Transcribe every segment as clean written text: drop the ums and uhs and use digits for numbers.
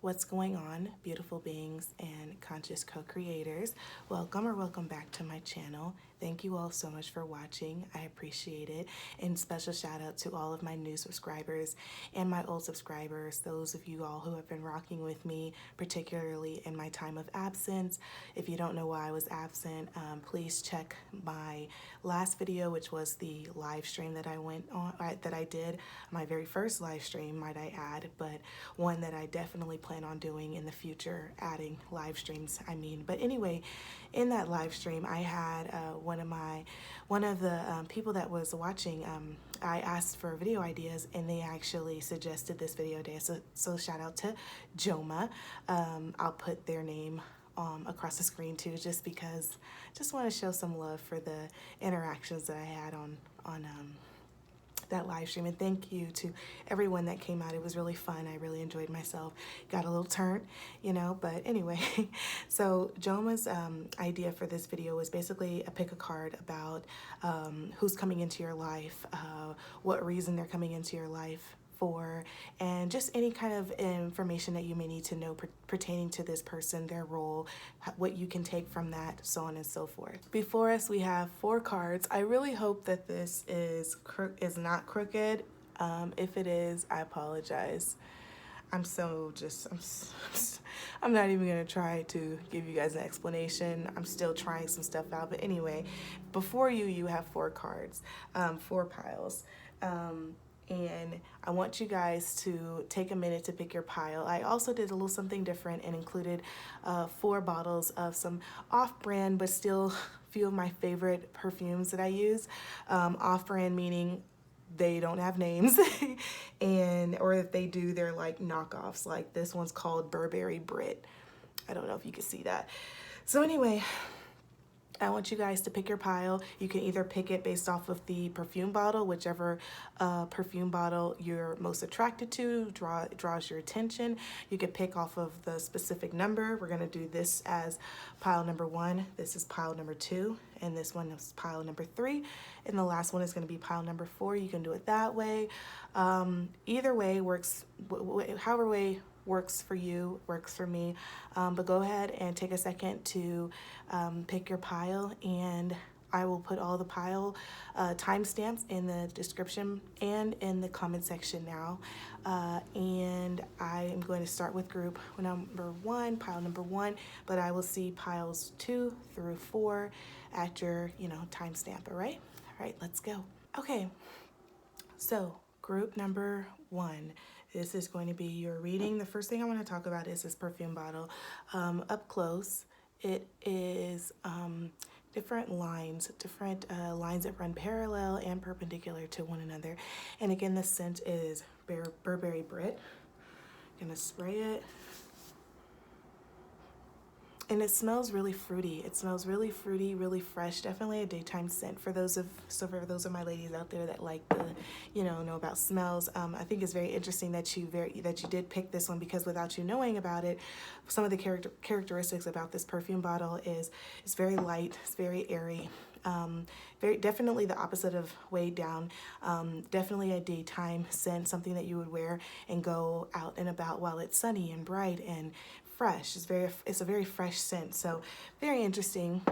What's going on, beautiful beings and conscious co-creators? Welcome or welcome back to my channel. Thank you all so much for watching. I appreciate it. And special shout out to all of my new subscribers and my old subscribers, those of you all who have been rocking with me, particularly in my time of absence. If you don't know why I was absent, please check my last video, which was the live stream that I went on, that I did, my very first live stream, might I add, but one that I definitely plan on doing in the future, adding live streams, But anyway, in that live stream, I had one of the people that was watching, I asked for video ideas and they actually suggested this video idea. So shout out to Joma. I'll put their name across the screen too, just because, just want to show some love for the interactions that I had on that live stream. And thank you to everyone that came out. It was really fun. I really enjoyed myself. Got a little turned, but anyway. So Joma's idea for this video was basically a pick a card about who's coming into your life, what reason they're coming into your life for, and just any kind of information that you may need to know pertaining to this person, their role, what you can take from that, so on and so forth. Before us, we have 4 cards. I really hope that this is not crooked. If it is, I apologize. I'm not even gonna try to give you guys an explanation. I'm still trying some stuff out. But anyway, before you have 4 cards, 4 piles. And I want you guys to take a minute to pick your pile. I also did a little something different and included 4 bottles of some off-brand, but still a few of my favorite perfumes that I use. Off-brand meaning they don't have names, or if they do, they're like knockoffs. Like this one's called Burberry Brit. I don't know if you can see that. So anyway, I want you guys to pick your pile. You can either pick it based off of the perfume bottle, whichever perfume bottle you're most attracted to, draws your attention. You can pick off of the specific number. We're gonna do this as pile number 1. This is pile number 2, and this one is pile number 3. And the last one is gonna be pile number 4. You can do it that way. Either way works, however way works for you, works for me. But go ahead and take a second to pick your pile, and I will put all the pile timestamps in the description and in the comment section now. And I am going to start with group number 1, pile number 1, but I will see piles 2 through 4 at your, timestamp, all right? All right, let's go. Okay, so group number 1. This is going to be your reading. The first thing I want to talk about is this perfume bottle. Up close, it is different lines that run parallel and perpendicular to one another. And again, the scent is Burberry Brit. I'm gonna spray it. And it smells really fruity. It smells really fruity, really fresh. Definitely a daytime scent for those of my ladies out there that like the, know about smells. I think it's very interesting that you did pick this one, because without you knowing about it, some of the characteristics about this perfume bottle is it's very light, it's very airy. Very definitely the opposite of weighed down. Definitely a daytime scent, something that you would wear and go out and about while it's sunny and bright and fresh. It's a very fresh scent. So very interesting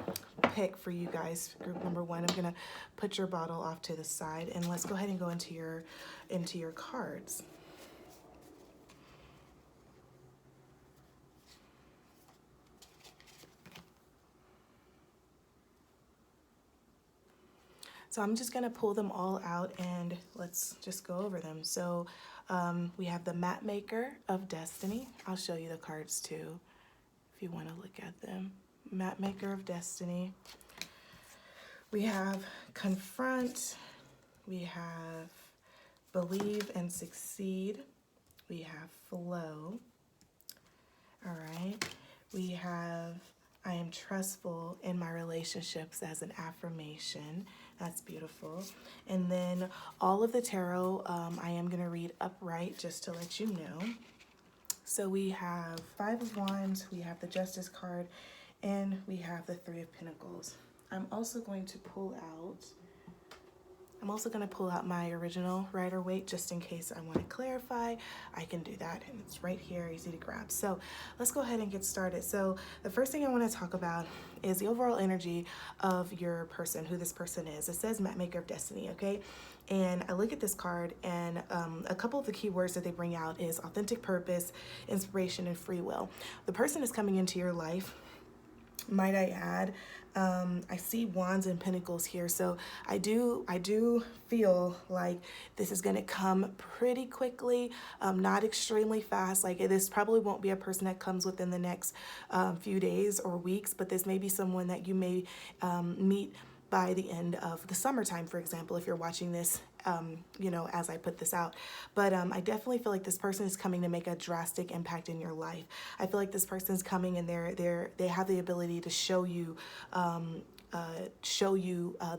pick for you guys, group number 1. I'm gonna put your bottle off to the side, and let's go ahead and go into your cards. So I'm just gonna pull them all out and let's just go over them. So we have the Map Maker of Destiny. I'll show you the cards too, if you wanna look at them. Map Maker of Destiny. We have Confront. We have Believe and Succeed. We have Flow. All right. We have I am trustful in my relationships as an affirmation. That's beautiful. And then all of the tarot, I am going to read upright just to let you know. So we have 5 of Wands, we have the Justice card, and we have the 3 of Pentacles. I'm also going to pull out I'm also going to pull out my original Rider-Waite just in case I want to clarify. I can do that, and it's right here, easy to grab. So let's go ahead and get started. So the first thing I want to talk about is the overall energy of your person, who this person is. It says Mapmaker of Destiny, okay? And I look at this card, and a couple of the key words that they bring out is authentic purpose, inspiration, and free will. The person is coming into your life, might I add. I see wands and pentacles here, so I do feel like this is going to come pretty quickly, not extremely fast. Like, this probably won't be a person that comes within the next few days or weeks, but this may be someone that you may meet by the end of the summertime, for example, if you're watching this, as I put this out. But I definitely feel like this person is coming to make a drastic impact in your life. I feel like this person is coming and they have the ability to show you the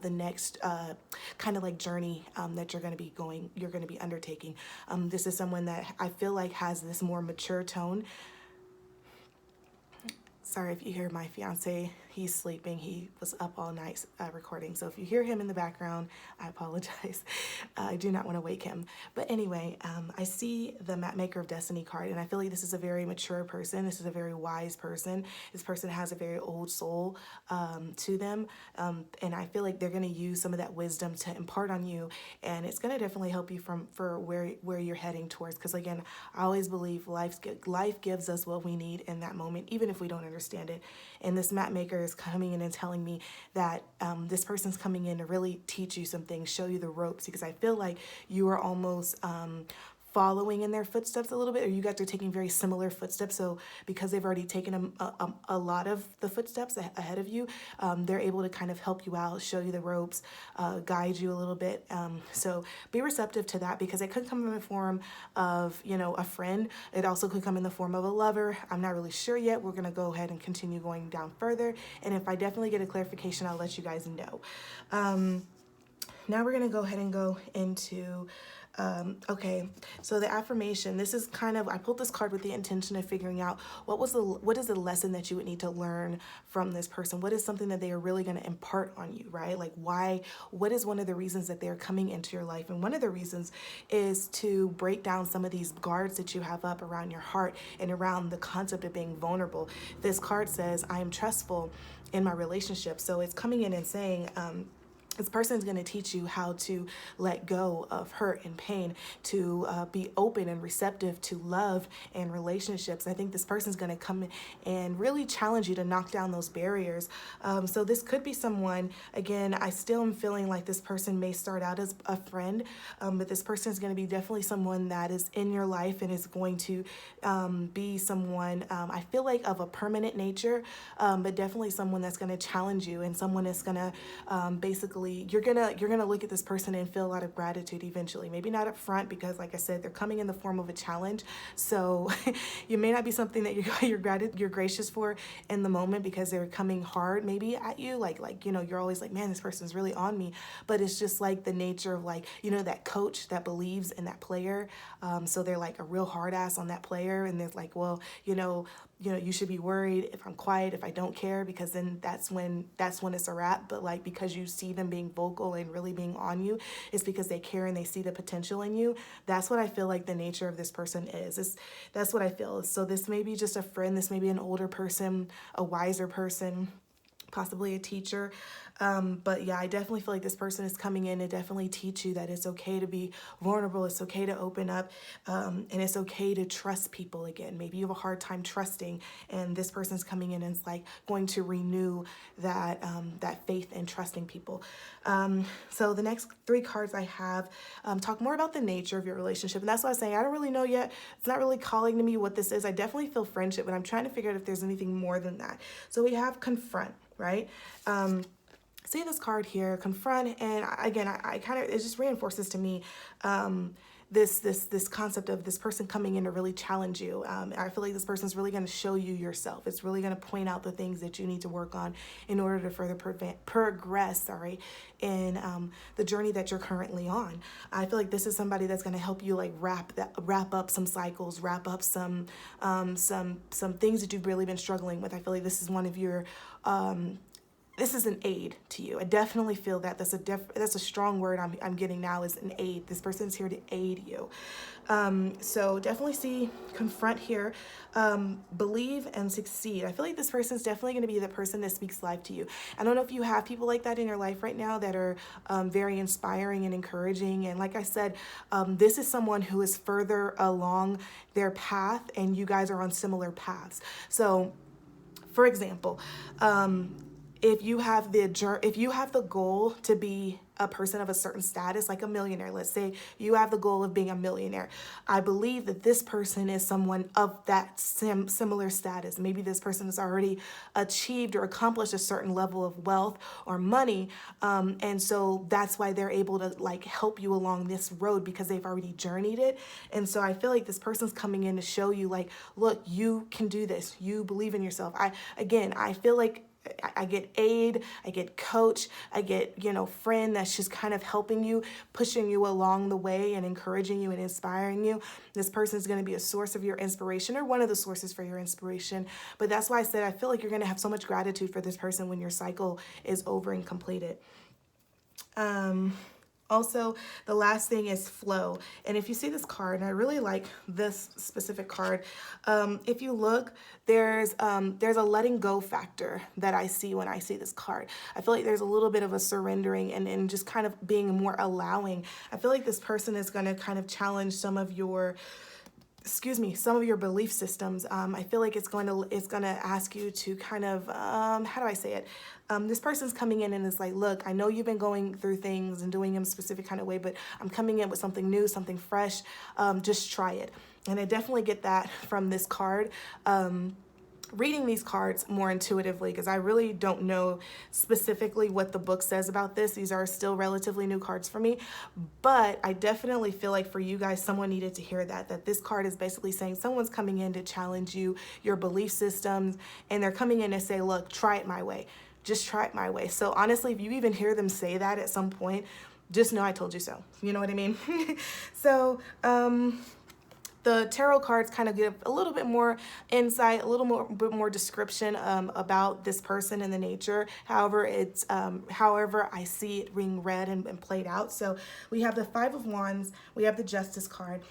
next kind of like journey that you're going to be undertaking. This is someone that I feel like has this more mature tone. Sorry if you hear my fiance, he's sleeping. He was up all night recording. So if you hear him in the background, I apologize. I do not want to wake him. But anyway, I see the Mapmaker of Destiny card, and I feel like this is a very mature person. This is a very wise person. This person has a very old soul to them. And I feel like they're going to use some of that wisdom to impart on you. And it's going to definitely help you for where you're heading towards. Because again, I always believe life gives us what we need in that moment, even if we don't understand it. And this map maker is coming in and telling me that this person's coming in to really teach you some things, show you the ropes, because I feel like you are almost following in their footsteps a little bit, or you guys are taking very similar footsteps. So because they've already taken a lot of the footsteps ahead of you, they're able to kind of help you out, show you the ropes, guide you a little bit. So be receptive to that, because it could come in the form of, a friend. It also could come in the form of a lover. I'm not really sure yet. We're going to go ahead and continue going down further. And if I definitely get a clarification, I'll let you guys know. Now we're going to go ahead and go into okay, so the affirmation, this is kind of, I pulled this card with the intention of figuring out what is the lesson that you would need to learn from this person? What is something that they are really going to impart on you, right? Like, what is one of the reasons that they're coming into your life? And one of the reasons is to break down some of these guards that you have up around your heart and around the concept of being vulnerable. This card says, I am trustful in my relationship. So it's coming in and saying, this person is going to teach you how to let go of hurt and pain, to be open and receptive to love and relationships. I think this person is going to come in and really challenge you to knock down those barriers. So this could be someone, again, I still am feeling like this person may start out as a friend, but this person is going to be definitely someone that is in your life and is going to be someone, I feel like, of a permanent nature, but definitely someone that's going to challenge you, and someone that's going to basically, you're gonna look at this person and feel a lot of gratitude eventually. Maybe not up front, because like I said, they're coming in the form of a challenge. So you may not be something that you're gracious for in the moment, because they're coming hard maybe at you. Like you're always like, man, this person's really on me. But it's just like the nature of, like, that coach that believes in that player. So they're like a real hard ass on that player, and they're like, well, you should be worried if I'm quiet, if I don't care, because then that's when it's a wrap. But like, because you see them being vocal and really being on you, it's because they care and they see the potential in you. That's what I feel like the nature of this person is. That's what I feel. So this may be just a friend. This may be an older person, a wiser person, possibly a teacher. But yeah, I definitely feel like this person is coming in to definitely teach you that it's okay to be vulnerable. It's okay to open up. And it's okay to trust people again. Maybe you have a hard time trusting, and this person's coming in and it's like going to renew that faith and trusting people. So the next three cards I have talk more about the nature of your relationship. And that's why I was saying I don't really know yet. It's not really calling to me what this is. I definitely feel friendship, but I'm trying to figure out if there's anything more than that. So we have confront, right? See this card here, confront, and again, I kind of, it just reinforces to me this concept of this person coming in to really challenge you. I feel like this person's really going to show you yourself. It's really going to point out the things that you need to work on in order to further progress in the journey that you're currently on. I feel like this is somebody that's going to help you like wrap up some cycles, wrap up some things that you've really been struggling with. I feel like this is one of your this is an aid to you. I definitely feel that that's a strong word I'm getting now, is an aid. This person's here to aid you. So definitely confront here, believe and succeed. I feel like this person's definitely going to be the person that speaks life to you. I don't know if you have people like that in your life right now that are very inspiring and encouraging. And like I said, this is someone who is further along their path, and you guys are on similar paths. So, for example, if you have the goal to be a person of a certain status, like a millionaire, let's say you have the goal of being a millionaire, I believe that this person is someone of that similar status. Maybe this person has already achieved or accomplished a certain level of wealth or money, and so that's why they're able to like help you along this road, because they've already journeyed it. And so I feel like this person's coming in to show you, like, look, you can do this. You believe in yourself. I feel like I get aid, I get coach, I get, friend that's just kind of helping you, pushing you along the way and encouraging you and inspiring you. This person is going to be a source of your inspiration, or one of the sources for your inspiration. But that's why I said I feel like you're going to have so much gratitude for this person when your cycle is over and completed. Also, the last thing is flow. And if you see this card, and I really like this specific card, if you look, there's a letting go factor that I see when I see this card. I feel like there's a little bit of a surrendering and just kind of being more allowing. I feel like this person is going to kind of challenge some of your belief systems. I feel like it's going to ask you to kind of, how do I say it? This person's coming in and is like, look, I know you've been going through things and doing them a specific kind of way, but I'm coming in with something new, something fresh. Just try it. And I definitely get that from this card. Reading these cards more intuitively, because I really don't know specifically what the book says about this. These are still relatively new cards for me, but I definitely feel like for you guys, someone needed to hear that this card is basically saying someone's coming in to challenge you, your belief systems, and they're coming in to say, look, try it my way. Just try it my way. So honestly, if you even hear them say that at some point, just know I told you so. You know what I mean? So, the tarot cards kind of give a little bit more insight, a bit more description about this person and the nature. However, however I see it being read and played out. So we have the Five of Wands, we have the Justice card,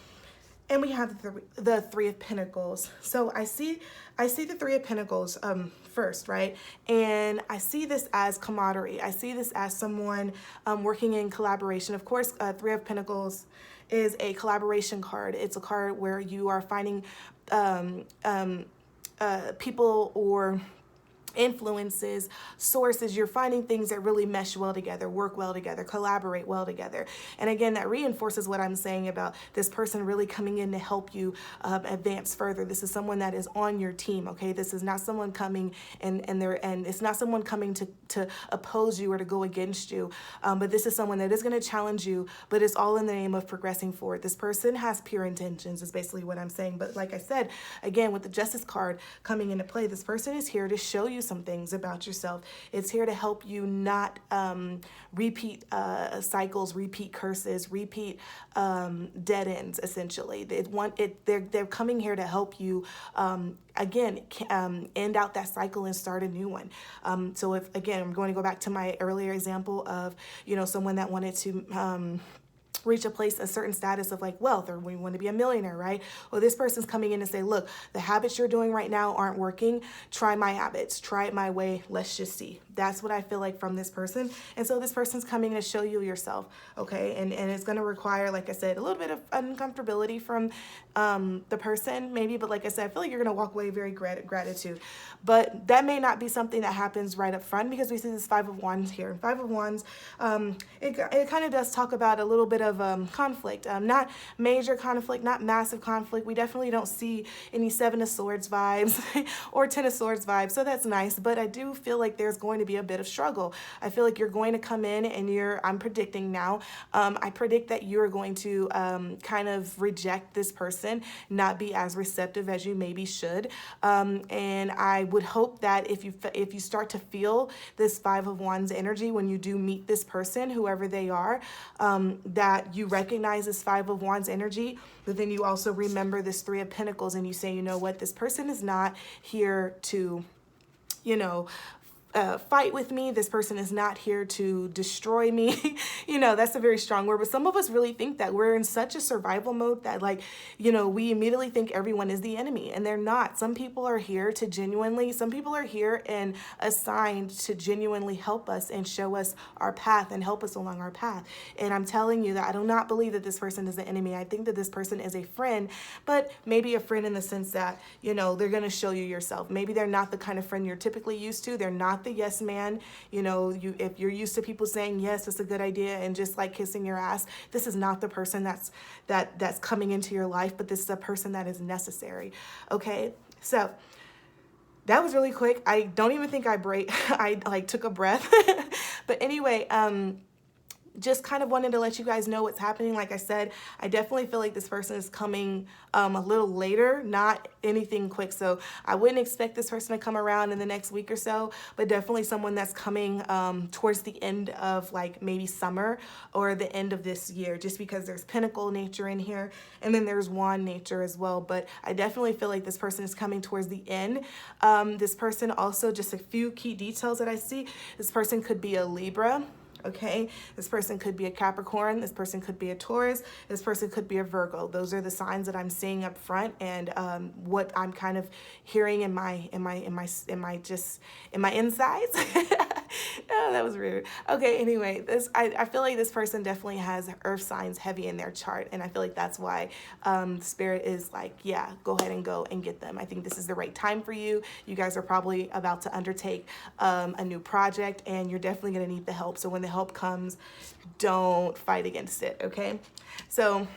and we have the Three of Pentacles. So I see the Three of Pentacles first, right? And I see this as camaraderie. I see this as someone working in collaboration. Of course, Three of Pentacles is a collaboration card. It's a card where you are finding people or influences, sources. You're finding things that really mesh well together, work well together, collaborate well together. And again, that reinforces what I'm saying about this person really coming in to help you advance further. This is someone that is on your team, okay? This is not someone coming and it's not someone coming to oppose you or to go against you, but this is someone that is going to challenge you, but it's all in the name of progressing forward. This person has pure intentions is basically what I'm saying. But like I said, again, with the Justice card coming into play, this person is here to show you some things about yourself. It's here to help you not repeat cycles, repeat curses, repeat dead ends. Essentially, they're coming here to help you again end out that cycle and start a new one. So if again, I'm going to go back to my earlier example of someone that wanted to reach a certain status of like wealth, or we want to be a millionaire, right? Well, this person's coming in to say, look, the habits you're doing right now aren't working. Try my habits, try it my way. Let's just see. That's what I feel like from this person. And so this person's coming to show you yourself. Okay. And it's going to require, like I said, a little bit of uncomfortability from the person maybe, but like I said, I feel like you're going to walk away very gratitude, but that may not be something that happens right up front, because we see this Five of Wands here. Five of Wands, it kind of does talk about a little bit of conflict, not major conflict, not massive conflict. We definitely don't see any Seven of Swords vibes or Ten of Swords vibes, so that's nice. But I do feel like there's going to be a bit of struggle. I feel like you're going to come in and I'm predicting now, I predict that you're going to kind of reject this person, not be as receptive as you maybe should. And I would hope that if you start to feel this Five of Wands energy when you do meet this person, whoever they are, that you recognize this Five of Wands energy, but then you also remember this Three of Pentacles and you say, you know what, this person is not here to, fight with me. This person is not here to destroy me. You know, that's a very strong word, but some of us really think that we're in such a survival mode that, like, you know, we immediately think everyone is the enemy, and they're not. Some people are here to genuinely, some people are here and assigned to genuinely help us and show us our path and help us along our path. And I'm telling you that I do not believe that this person is the enemy. I think that this person is a friend, but maybe a friend in the sense that, you know, they're going to show you yourself. Maybe they're not the kind of friend you're typically used to. They're not the yes man. You know, if you're used to people saying yes, it's a good idea, and just like kissing your ass, this is not the person that's coming into your life, but this is a person that is necessary. Okay, so that was really quick. I don't even think I like took a breath. But anyway, just kind of wanted to let you guys know what's happening. Like I said, I definitely feel like this person is coming a little later, not anything quick. So I wouldn't expect this person to come around in the next week or so, but definitely someone that's coming towards the end of like maybe summer or the end of this year, just because there's Pentacle nature in here and then there's Wand nature as well. But I definitely feel like this person is coming towards the end. This person also, just a few key details that I see, this person could be a Libra. Okay, this person could be a Capricorn, this person could be a Taurus, this person could be a Virgo. Those are the signs that I'm seeing up front, and what I'm kind of hearing in my insides. Oh, that was rude. Okay, anyway, I feel like this person definitely has earth signs heavy in their chart, and I feel like that's why Spirit is like, yeah, go ahead and go and get them. I think this is the right time for you. You guys are probably about to undertake a new project, and you're definitely going to need the help. So when the help comes, don't fight against it, okay? So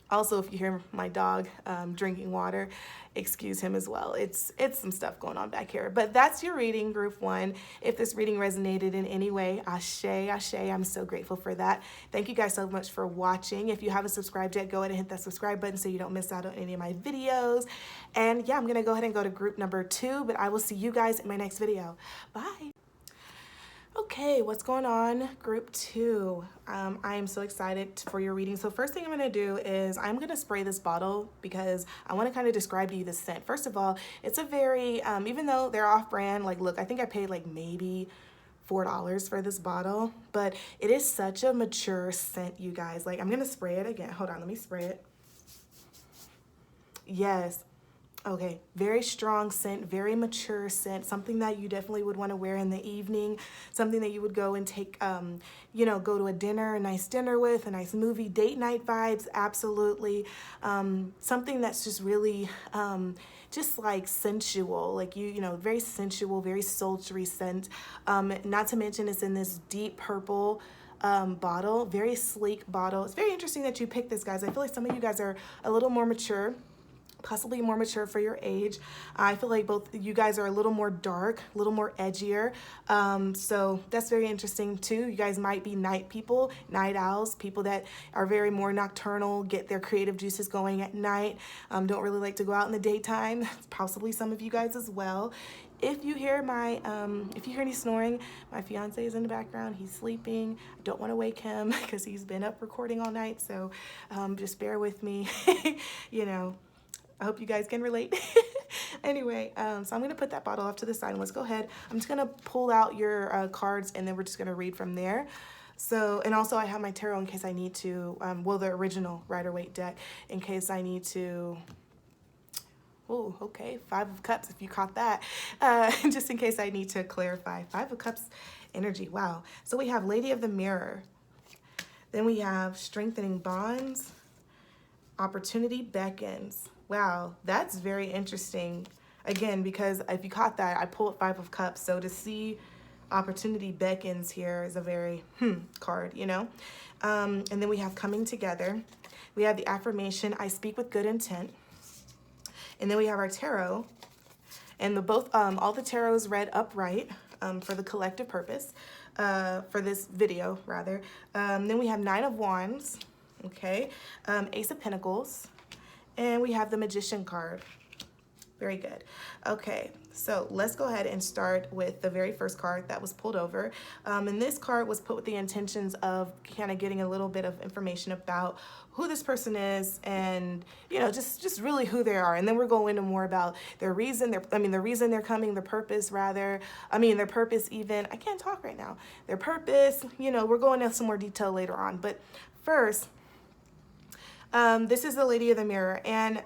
also, if you hear my dog drinking water, excuse him as well. It's some stuff going on back here. But that's your reading, group 1. If this reading resonated in any way, ashe, ashe, I'm so grateful for that. Thank you guys so much for watching. If you haven't subscribed yet, go ahead and hit that subscribe button so you don't miss out on any of my videos. And yeah, I'm going to go ahead and go to group number 2, but I will see you guys in my next video. Bye. Okay, what's going on, group 2? I am so excited for your reading. So first thing I'm going to do is I'm going to spray this bottle because I want to kind of describe to you the scent. First of all, it's a very, even though they're off brand, like look, I think I paid like maybe $4 for this bottle, but it is such a mature scent, you guys. Like I'm going to spray it again. Hold on, let me spray it. Yes. Okay, very strong scent, very mature scent, something that you definitely would want to wear in the evening, something that you would go and take, you know, go to a dinner, a nice dinner with, a nice movie, date night vibes, absolutely. Something that's just really just like sensual, like you know, very sensual, very sultry scent. Not to mention it's in this deep purple bottle, very sleek bottle. It's very interesting that you picked this, guys. I feel like some of you guys are a little more mature, possibly more mature for your age. I feel like both you guys are a little more dark, a little more edgier. So that's very interesting too. You guys might be night people, night owls, people that are very more nocturnal, get their creative juices going at night, don't really like to go out in the daytime. Possibly some of you guys as well. If you hear if you hear any snoring, my fiance is in the background. He's sleeping. I don't want to wake him because he's been up recording all night. So just bear with me. You know, I hope you guys can relate. Anyway, so I'm going to put that bottle off to the side. And let's go ahead. I'm just going to pull out your cards, and then we're just going to read from there. So, and also I have my tarot in case I need to, well, the original Rider-Waite deck, in case I need to, oh, okay, 5 of Cups, if you caught that, just in case I need to clarify. 5 of Cups energy, wow. So we have Lady of the Mirror. Then we have Strengthening Bonds. Opportunity Beckons. Wow, that's very interesting. Again, because if you caught that, I pulled 5 of Cups. So to see Opportunity Beckons here is a very card, you know. And then we have Coming Together. We have the affirmation, I speak with good intent. And then we have our tarot. And all the tarot is read upright for the collective purpose, for this video, rather. Then we have 9 of Wands. Okay, Ace of Pentacles, and we have the Magician card. Very good. Okay, so let's go ahead and start with the very first card that was pulled over. And this card was put with the intentions of kind of getting a little bit of information about who this person is and, you know, just really who they are. And then we're going into more about their reason, the reason they're coming, their purpose rather. Their purpose even, I can't talk right now. Their purpose, you know, we're going into some more detail later on. But first, this is the Lady of the Mirror, and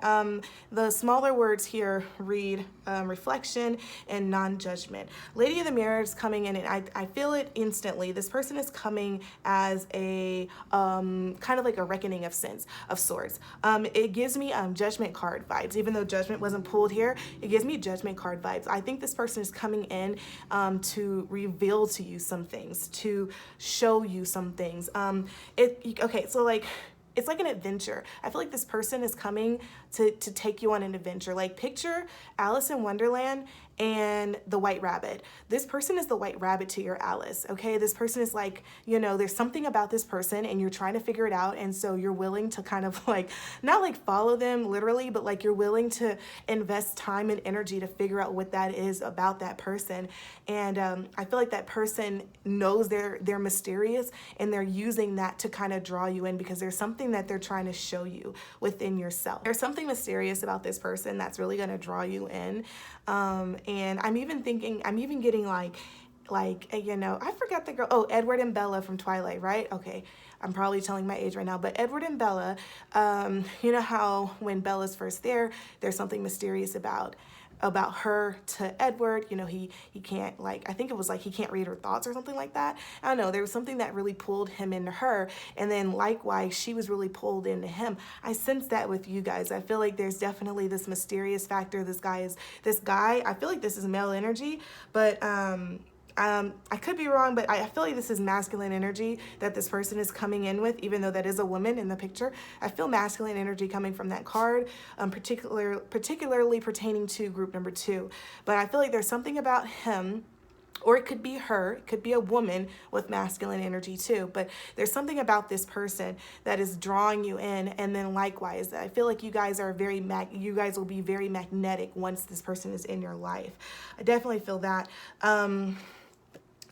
the smaller words here read reflection and non-judgment. Lady of the Mirror is coming in, and I feel it instantly. This person is coming as a kind of like a reckoning of sins of sorts. It gives me judgment card vibes, even though judgment wasn't pulled here. It gives me judgment card vibes. I think this person is coming in to reveal to you some things, to show you some things. Okay, so like, it's like an adventure. I feel like this person is coming to take you on an adventure. Like, picture Alice in Wonderland and the White Rabbit. This person is the White Rabbit to your Alice, okay? This person is like, you know, there's something about this person and you're trying to figure it out, and so you're willing to kind of like, not like follow them literally, but like you're willing to invest time and energy to figure out what that is about that person. And I feel like that person knows they're mysterious, and they're using that to kind of draw you in because there's something that they're trying to show you within yourself. There's something mysterious about this person that's really going to draw you in. And I'm even getting like, you know, I forgot the girl. Oh, Edward and Bella from Twilight, right? Okay. I'm probably telling my age right now, but Edward and Bella, you know how when Bella's first there's something mysterious about her to Edward. You know, he can't, like, I think it was like he can't read her thoughts or something like that. I don't know, there was something that really pulled him into her, and then likewise she was really pulled into him. I sense that with you guys. I feel like there's definitely this mysterious factor. This guy, I feel like this is male energy, but I could be wrong, but I feel like this is masculine energy that this person is coming in with, even though that is a woman in the picture. I feel masculine energy coming from that card, particularly pertaining to group number 2. But I feel like there's something about him, or it could be her, it could be a woman with masculine energy too, but there's something about this person that is drawing you in. And then likewise, I feel like you guys will be very magnetic once this person is in your life. I definitely feel that.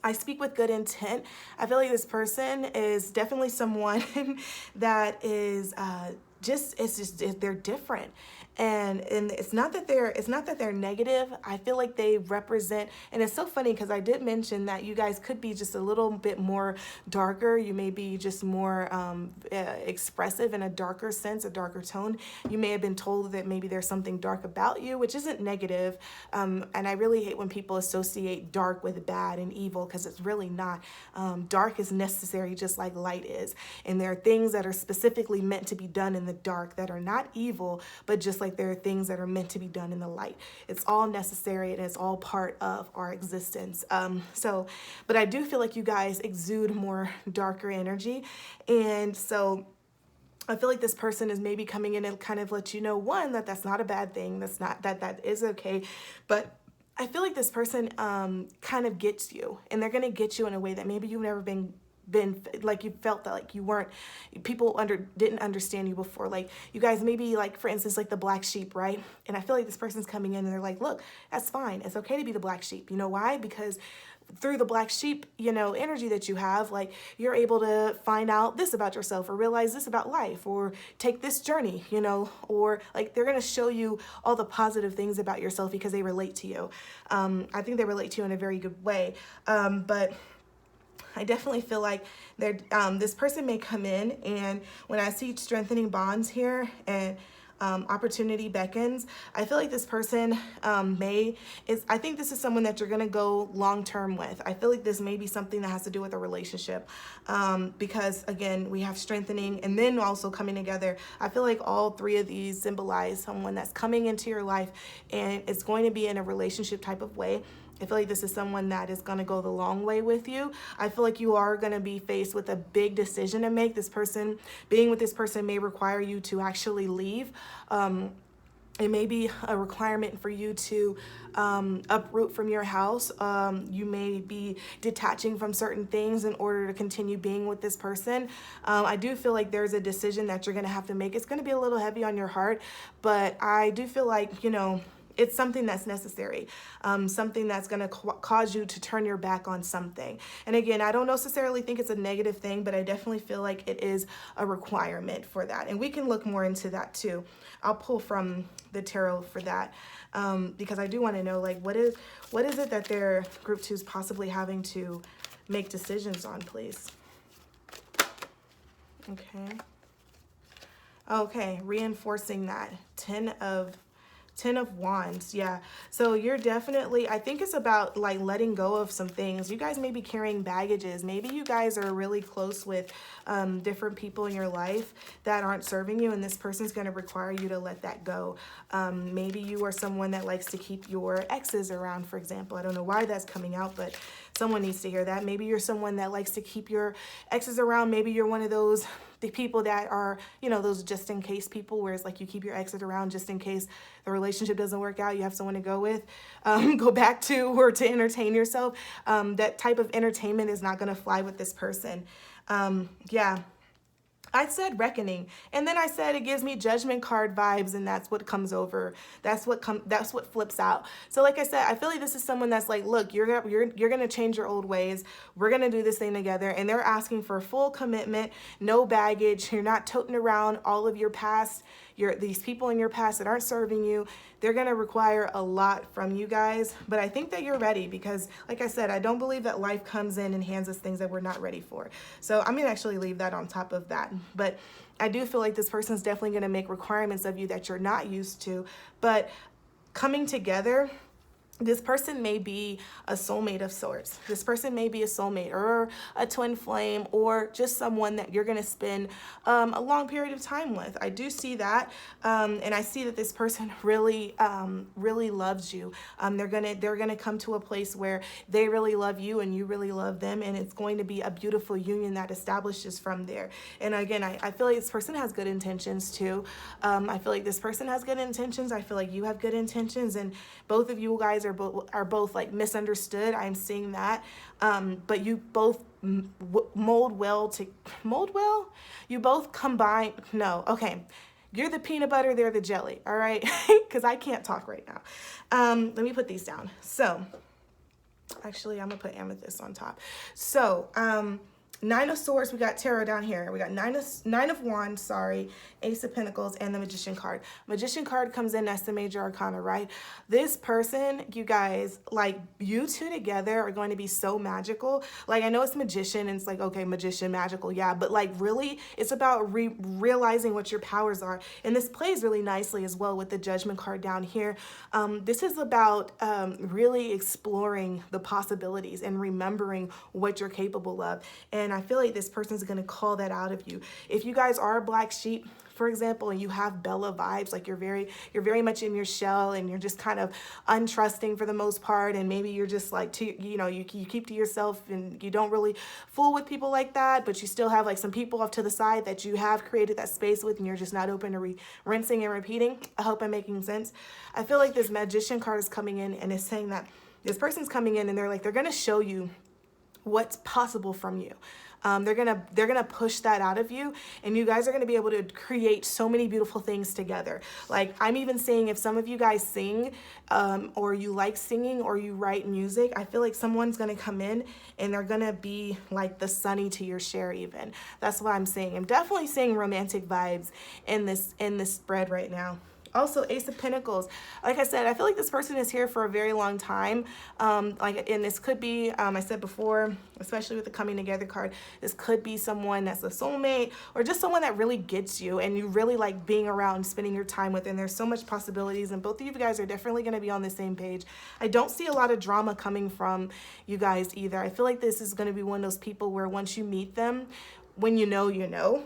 I speak with good intent. I feel like this person is definitely someone that is they're different. And it's not that they're negative. I feel like they represent, and it's so funny because I did mention that you guys could be just a little bit more darker. You may be just more expressive in a darker sense, a darker tone. You may have been told that maybe there's something dark about you, which isn't negative. And I really hate when people associate dark with bad and evil, because it's really not. Dark is necessary just like light is. And there are things that are specifically meant to be done in the dark that are not evil, but just like there are things that are meant to be done in the light. It's all necessary, and it's all part of our existence. But I do feel like you guys exude more darker energy. And so I feel like this person is maybe coming in and kind of let you know, one, that's not a bad thing. That is okay. But I feel like this person kind of gets you, and they're going to get you in a way that maybe you've never been like, you felt that like you weren't, people didn't understand you before. Like, you guys maybe, like, for instance, like the black sheep, right? And I feel like this person's coming in and they're like, look, that's fine. It's okay to be the black sheep. You know why? Because through the black sheep, you know, energy that you have, like, you're able to find out this about yourself, or realize this about life, or take this journey, you know, or like they're going to show you all the positive things about yourself because they relate to you. I think they relate to you in a very good way. But I definitely feel like this person may come in, and when I see strengthening bonds here and opportunity beckons, I feel like this person I think this is someone that you're going to go long term with. I feel like this may be something that has to do with a relationship, because again, we have strengthening and then also coming together. I feel like all three of these symbolize someone that's coming into your life, and it's going to be in a relationship type of way. I feel like this is someone that is going to go the long way with you. I feel like you are going to be faced with a big decision to make. Being with this person may require you to actually leave. It may be a requirement for you to uproot from your house. You may be detaching from certain things in order to continue being with this person. I do feel like there's a decision that you're going to have to make. It's going to be a little heavy on your heart, but I do feel like, you know, it's something that's necessary, something that's going to cause you to turn your back on something. And again, I don't necessarily think it's a negative thing, but I definitely feel like it is a requirement for that. And we can look more into that too. I'll pull from the tarot for that, because I do want to know, like, what is it that their group 2 is possibly having to make decisions on, please. Okay, reinforcing that 10 of Wands. Yeah, so you're definitely, I think it's about like letting go of some things. You guys may be carrying baggages. Maybe you guys are really close with different people in your life that aren't serving you, and this person's going to require you to let that go. Maybe you are someone that likes to keep your exes around, for example. I don't know why that's coming out, but someone needs to hear that. Maybe you're someone that likes to keep your exes around. Maybe you're one of those the people that are, you know, those just in case people, where it's like you keep your exes around just in case the relationship doesn't work out, you have someone to go with, go back to, or to entertain yourself. That type of entertainment is not going to fly with this person. Yeah. I said reckoning, and then I said it gives me judgment card vibes, and that's what comes over. That's what flips out. So like I said, I feel like this is someone that's like, look, you're gonna change your old ways. We're gonna do this thing together, and they're asking for full commitment, no baggage. You're not toting around all of your past. These people in your past that aren't serving you. They're gonna require a lot from you guys, but I think that you're ready, because like I said, I don't believe that life comes in and hands us things that we're not ready for. So I'm gonna actually leave that on top of that. But I do feel like this person's definitely gonna make requirements of you that you're not used to, but coming together, this person may be a soulmate of sorts. This person may be a soulmate or a twin flame, or just someone that you're going to spend a long period of time with. I do see that. And I see that this person really, really loves you. They're going to come to a place where they really love you and you really love them. And it's going to be a beautiful union that establishes from there. And again, I feel like this person has good intentions too. I feel like this person has good intentions. I feel like you have good intentions, and both of you guys are both like misunderstood. I'm seeing that. But you both mold well. You both combine. No. Okay. You're the peanut butter. They're the jelly. All right. Cause I can't talk right now. Let me put these down. So actually I'm gonna put amethyst on top. So, 9 of Swords, we got tarot down here. We got nine of Wands, sorry, Ace of Pentacles, and the Magician card. Magician card comes in as the major arcana, right? This person, you guys, like, you two together are going to be so magical. Like, I know it's magician, and it's like, okay, magician, magical, yeah, but like, really, it's about realizing what your powers are. And this plays really nicely as well with the Judgment card down here. This is about really exploring the possibilities and remembering what you're capable of. And I feel like this person's going to call that out of you. If you guys are a black sheep, for example, and you have Bella vibes, like you're very much in your shell, and you're just kind of untrusting for the most part, and maybe you're just like, you keep to yourself, and you don't really fool with people like that, but you still have like some people off to the side that you have created that space with, and you're just not open to rinsing and repeating. I hope I'm making sense. I feel like this Magician card is coming in, and it's saying that this person's coming in, and they're going to show you what's possible from you. They're gonna push that out of you, and you guys are gonna be able to create so many beautiful things together. Like, I'm even saying, if some of you guys sing, or you like singing, or you write music, I feel like someone's gonna come in and they're gonna be like the Sunny to your Cher even. That's what I'm saying. I'm definitely seeing romantic vibes in this spread right now. Also, Ace of Pentacles. Like I said, I feel like this person is here for a very long time. And this could be, I said before, especially with the coming together card, this could be someone that's a soulmate, or just someone that really gets you and you really like being around, spending your time with. And there's so much possibilities, and both of you guys are definitely going to be on the same page. I don't see a lot of drama coming from you guys either. I feel like this is going to be one of those people where once you meet them, when you know, you know.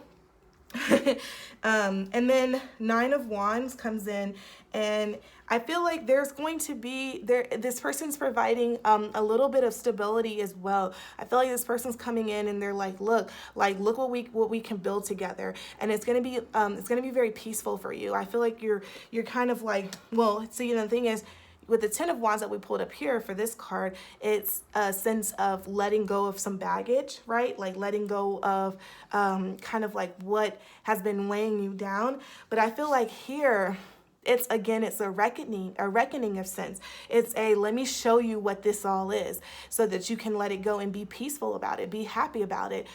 And then 9 of Wands comes in, and I feel like there's going to be this person's providing a little bit of stability as well. I feel like this person's coming in and they're like, look what we can build together, and it's gonna be very peaceful for you. I feel like you're kind of like, well, see, the thing is, with the 10 of Wands that we pulled up here for this card, it's a sense of letting go of some baggage, right? Like letting go of kind of like what has been weighing you down. But I feel like here, it's a reckoning of sins. It's a, let me show you what this all is so that you can let it go and be peaceful about it, be happy about it,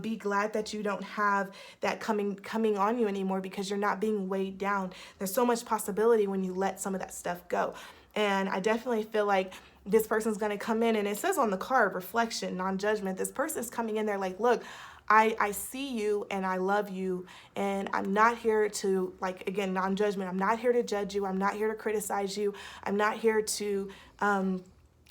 be glad that you don't have that coming on you anymore because you're not being weighed down. There's so much possibility when you let some of that stuff go. And I definitely feel like this person's going to come in, and it says on the card, reflection, non-judgment. This person's coming in there like, look, I see you and I love you, and I'm not here to, like, again, non-judgment. I'm not here to judge you. I'm not here to criticize you. I'm not here to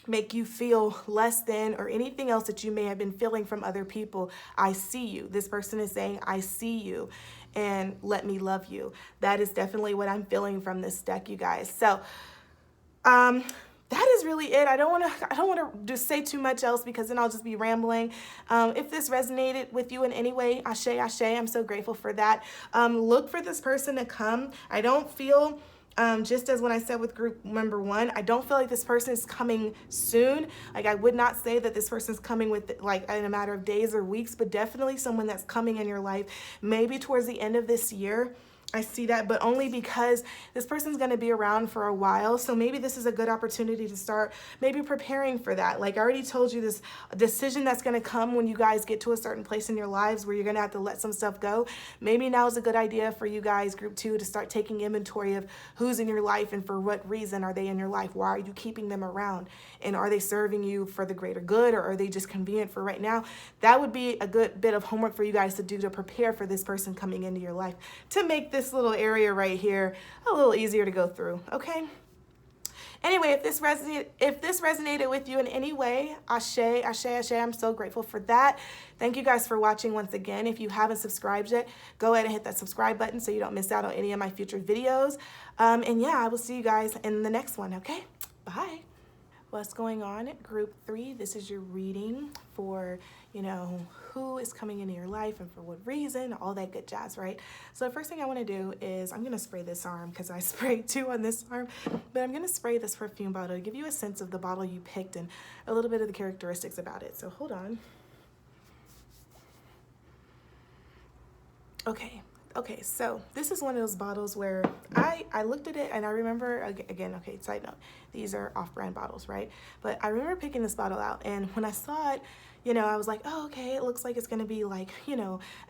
make you feel less than or anything else that you may have been feeling from other people. I see you. This person is saying, I see you, and let me love you. That is definitely what I'm feeling from this deck, you guys. So, that is really it. I don't want to just say too much else because then I'll just be rambling. If this resonated with you in any way, ashe, ashe, I'm so grateful for that. Look for this person to come. I don't feel, just as when I said with group number 1, I don't feel like this person is coming soon. Like, I would not say that this person's coming with, like, in a matter of days or weeks, but definitely someone that's coming in your life, maybe towards the end of this year. I see that, but only because this person's going to be around for a while. So maybe this is a good opportunity to start maybe preparing for that. Like I already told you, this decision that's going to come when you guys get to a certain place in your lives where you're going to have to let some stuff go. Maybe now is a good idea for you guys, group 2, to start taking inventory of who's in your life and for what reason are they in your life? Why are you keeping them around? And are they serving you for the greater good, or are they just convenient for right now? That would be a good bit of homework for you guys to do to prepare for this person coming into your life, to make this little area right here a little easier to go through. Okay. Anyway, if this resonated with you in any way, ashe, ashe, ashe, I'm so grateful for that. Thank you guys for watching once again. If you haven't subscribed yet, go ahead and hit that subscribe button so you don't miss out on any of my future videos. And yeah, I will see you guys in the next one. Okay. Bye. What's going on, group 3? This is your reading for, who is coming into your life and for what reason, all that good jazz, right? So the first thing I want to do is I'm going to spray this arm because I sprayed 2 on this arm, but I'm going to spray this perfume bottle to give you a sense of the bottle you picked and a little bit of the characteristics about it. So hold on. Okay, so this is one of those bottles where I looked at it and I remember, again, okay, side note, these are off-brand bottles, right? But I remember picking this bottle out, and when I saw it, I was like, oh, okay, it looks like it's going to be like,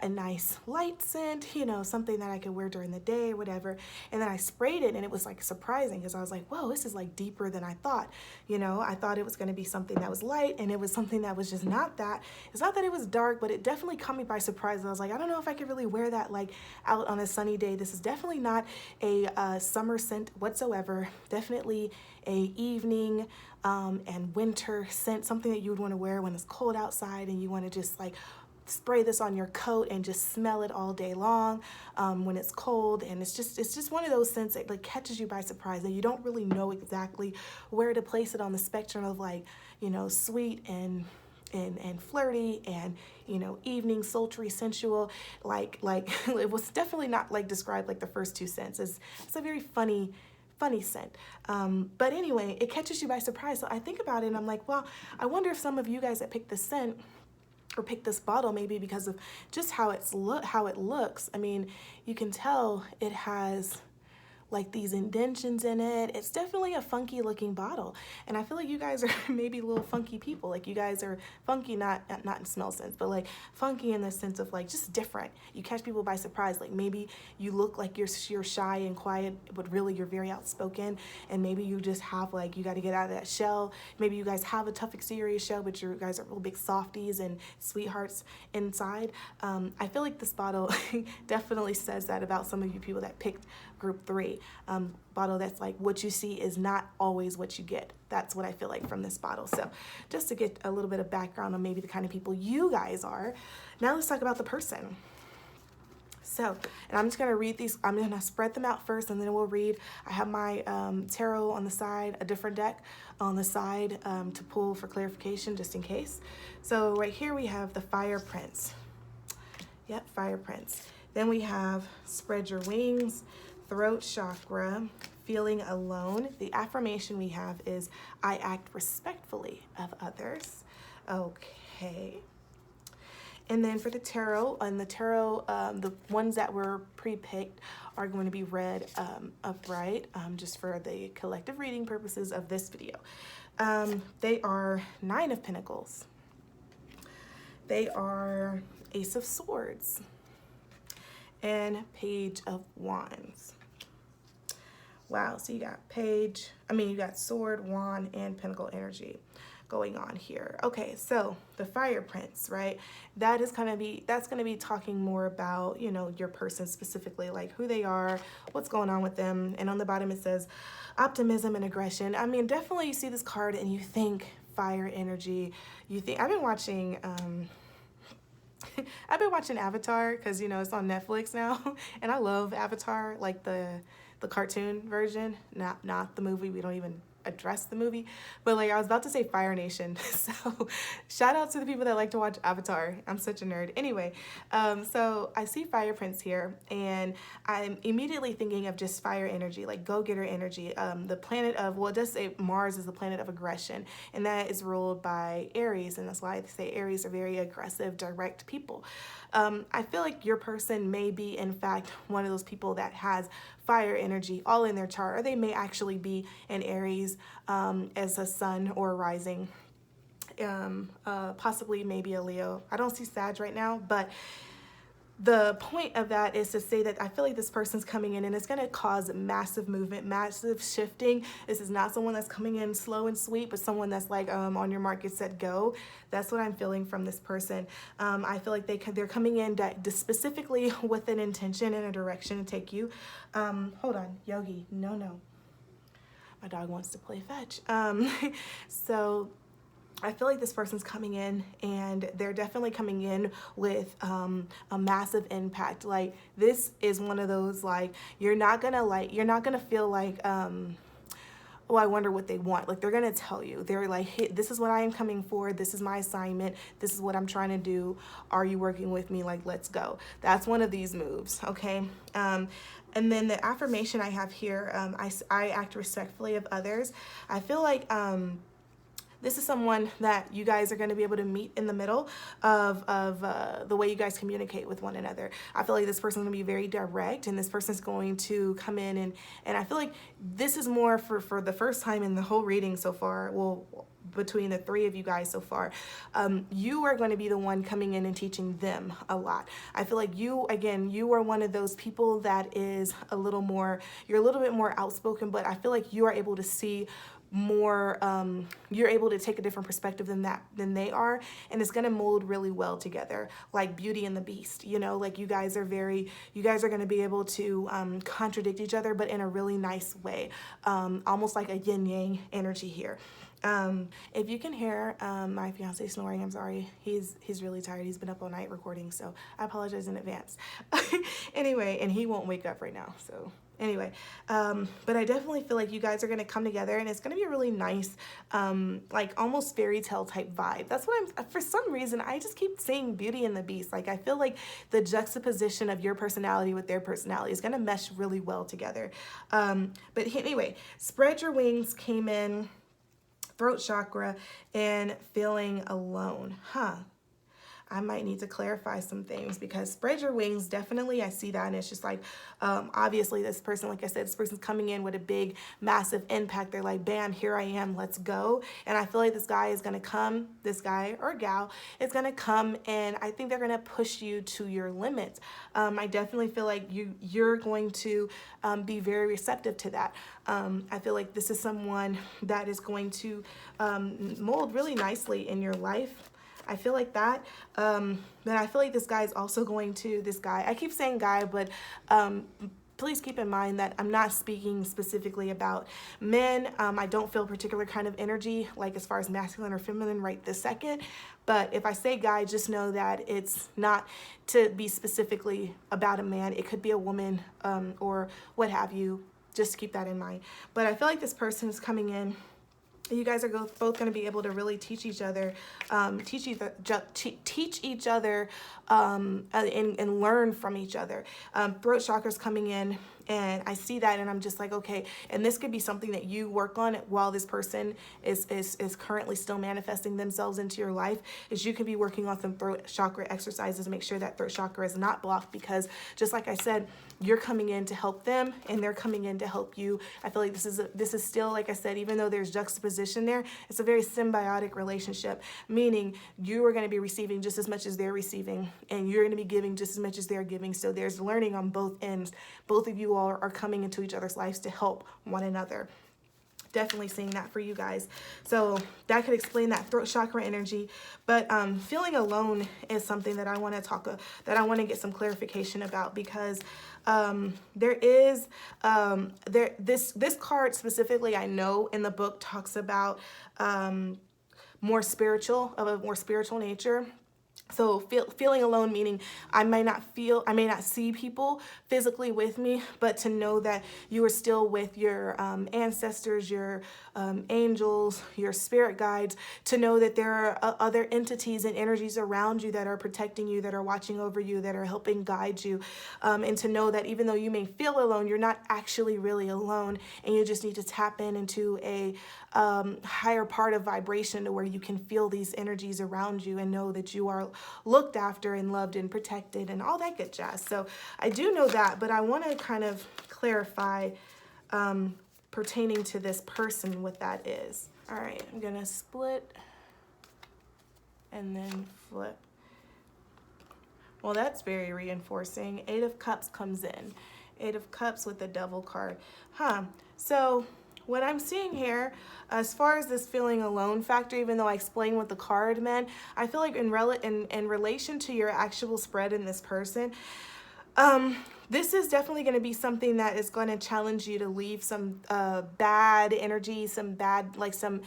a nice light scent, something that I could wear during the day or whatever. And then I sprayed it, and it was like surprising because I was like, whoa, this is like deeper than I thought. I thought it was going to be something that was light, and it was something that was just not that. It's not that it was dark, but it definitely caught me by surprise. I was like, I don't know if I could really wear that like out on a sunny day. This is definitely not a summer scent whatsoever. Definitely a evening and winter scent, something that you would want to wear when it's cold outside and you want to just like spray this on your coat and just smell it all day long when it's cold. And it's just one of those scents that like catches you by surprise, and you don't really know exactly where to place it on the spectrum of like, sweet and flirty and evening, sultry, sensual. Like it was definitely not like described like the first 2 scents. It's a very funny scent. But anyway, it catches you by surprise. So I think about it and I'm like, well, I wonder if some of you guys that picked this scent or picked this bottle, maybe because of just how it looks. I mean, you can tell it has like these indentions in it. It's definitely a funky looking bottle. And I feel like you guys are maybe little funky people. Like you guys are funky, not in smell sense, but like funky in the sense of like just different. You catch people by surprise. Like maybe you look like you're shy and quiet, but really you're very outspoken. And maybe you just have like, you got to get out of that shell. Maybe you guys have a tough exterior shell, but you guys are real big softies and sweethearts inside. I feel like this bottle definitely says that about some of you people that picked group 3. Bottle that's like, what you see is not always what you get. That's what I feel like from this bottle. So just to get a little bit of background on maybe the kind of people you guys are. Now let's talk about the person. So, and I'm just going to read these. I'm going to spread them out first, and then we'll read. I have my tarot on the side, a different deck on the side to pull for clarification just in case. So right here we have the Fire Prince. Yep, Fire Prince. Then we have Spread Your Wings, Throat Chakra, Feeling Alone. The affirmation we have is, I act respectfully of others. Okay. And then for the tarot, the ones that were pre-picked are going to be read upright, just for the collective reading purposes of this video. They are Nine of Pentacles. They are Ace of Swords and Page of Wands. Wow, so you got you got Sword, Wand, and Pentacle energy going on here. Okay, so the Fire Prince, right? That's gonna be talking more about, you know, your person specifically, like who they are, what's going on with them. And on the bottom it says optimism and aggression. I mean, definitely you see this card and you think fire energy. You think I've been watching Avatar, because you know it's on Netflix now, and I love Avatar, like the cartoon version, not the movie. We don't even address the movie, but like I was about to say Fire Nation. So shout out to the people that like to watch Avatar. I'm such a nerd. Anyway, so I see Fire Prince here, and I'm immediately thinking of just fire energy, like go-getter energy. The planet of, well, it does say Mars is the planet of aggression, and that is ruled by Aries, and that's why I say Aries are very aggressive, direct people. I feel like your person may be, in fact, one of those people that has fire energy all in their chart, or they may actually be an Aries as a sun or a rising, possibly maybe a Leo. I don't see Sag right now, but the point of that is to say that I feel like this person's coming in and it's going to cause massive movement, massive shifting. This is not someone that's coming in slow and sweet, but someone that's like on your mark, get set, go. That's what I'm feeling from this person. I feel like they're coming in specifically with an intention and a direction to take you. Hold on, Yogi. No. My dog wants to play fetch. So I feel like this person's coming in and they're definitely coming in with a massive impact. Like this is one of those, like, you're not gonna feel like, oh, I wonder what they want. Like, they're gonna tell you. They're like, hey, this is what I am coming for. This is my assignment. This is what I'm trying to do. Are you working with me? Like, let's go. That's one of these moves, okay? And then the affirmation I have here, I act respectfully of others. I feel like this is someone that you guys are going to be able to meet in the middle of the way you guys communicate with one another. I feel like this person's going to be very direct, and this person's going to come in and I feel like this is more for the first time in the whole reading so far. Well, between the three of you guys so far, you are going to be the one coming in and teaching them a lot. I feel like you are one of those people that is you're a little bit more outspoken, but I feel like you are able to see more, you're able to take a different perspective than they are, and it's going to mold really well together, like Beauty and the Beast. You know, like you guys are going to be able to contradict each other, but in a really nice way, almost like a yin yang energy here. If you can hear my fiance snoring, I'm sorry. He's really tired. He's been up all night recording, so I apologize in advance. Anyway, and he won't wake up right now, so anyway, but I definitely feel like you guys are going to come together, and it's going to be a really nice, like almost fairy tale type vibe. That's what for some reason, I just keep saying Beauty and the Beast. Like, I feel like the juxtaposition of your personality with their personality is going to mesh really well together. But anyway, Spread Your Wings came in, throat chakra, and feeling alone. I might need to clarify some things, because Spread Your Wings, definitely I see that, and it's just like, obviously this person, like I said, this person's coming in with a big, massive impact. They're like, bam, here I am, let's go. And I feel like this guy or gal is gonna come, and I think they're gonna push you to your limits. I definitely feel like you're going to be very receptive to that. I feel like this is someone that is going to mold really nicely in your life. I feel like that. But I feel like this guy is also going to, I keep saying guy, but please keep in mind that I'm not speaking specifically about men. I don't feel a particular kind of energy, like as far as masculine or feminine right this second. But if I say guy, just know that it's not to be specifically about a man. It could be a woman or what have you. Just keep that in mind. But I feel like this person is coming in You guys are both going to be able to really teach each other, teach each other, and learn from each other. Throat chakra's coming in, and I see that, and I'm just like, okay. And this could be something that you work on while this person is currently still manifesting themselves into your life. Is you could be working on some throat chakra exercises to make sure that throat chakra is not blocked, because just like I said, you're coming in to help them, and they're coming in to help you. I feel like this is still, like I said, even though there's juxtaposition there, it's a very symbiotic relationship, meaning you are going to be receiving just as much as they're receiving, and you're going to be giving just as much as they're giving. So there's learning on both ends. Both of you all are coming into each other's lives to help one another. Definitely seeing that for you guys. So that could explain that throat chakra energy. But feeling alone is something that I want to get some clarification about, because there is this card specifically, I know in the book talks about more spiritual nature. So feeling alone, meaning I may not see people physically with me, but to know that you are still with your ancestors, your angels, your spirit guides, to know that there are other entities and energies around you that are protecting you, that are watching over you, that are helping guide you, and to know that even though you may feel alone, you're not actually really alone, and you just need to tap into a higher part of vibration to where you can feel these energies around you and know that you are looked after and loved and protected and all that good jazz. So I do know that, but I want to kind of clarify pertaining to this person what that is. All right, I'm going to split and then flip. Well, that's very reinforcing. 8 of Cups comes in. 8 of Cups with the Devil card. So what I'm seeing here, as far as this feeling alone factor, even though I explained what the card meant, I feel like in relation to your actual spread in this person, this is definitely going to be something that is going to challenge you to leave some bad energy, some bad, like some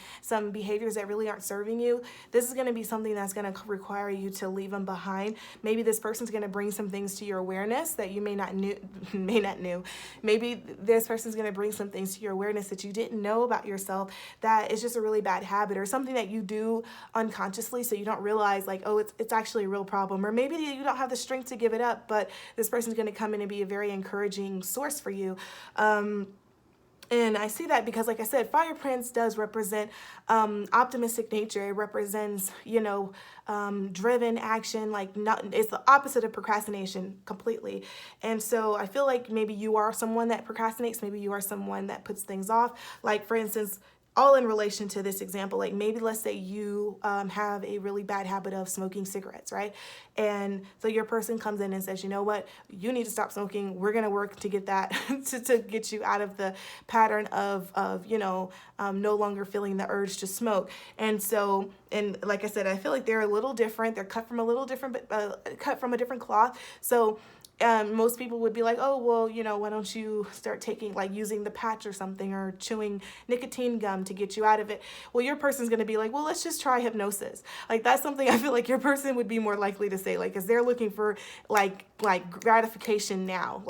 behaviors that really aren't serving you. This is going to be something that's going to require you to leave them behind. Maybe this person's going to bring some things to your awareness that you may not knew. Maybe this person's going to bring some things to your awareness that you didn't know about yourself, that is just a really bad habit or something that you do unconsciously, so you don't realize, like, oh, it's actually a real problem. Or maybe you don't have the strength to give it up, but this person's going to come in and be a very encouraging source for you. And I see that because, like I said, Fire Prince does represent optimistic nature. It represents, driven action. It's the opposite of procrastination completely. And so I feel like maybe you are someone that procrastinates. Maybe you are someone that puts things off. Like, for instance, all in relation to this example, like maybe let's say you have a really bad habit of smoking cigarettes, right? And so your person comes in and says, you know what, you need to stop smoking. We're going to work to get that, to get you out of the pattern of no longer feeling the urge to smoke. And so, and like I said, I feel like they're a little different. They're cut from a different cloth. So most people would be like, oh, well, why don't you start using the patch or something, or chewing nicotine gum to get you out of it? Well, your person's going to be like, well, let's just try hypnosis. Like, that's something I feel like your person would be more likely to say, like, because they're looking for like gratification now.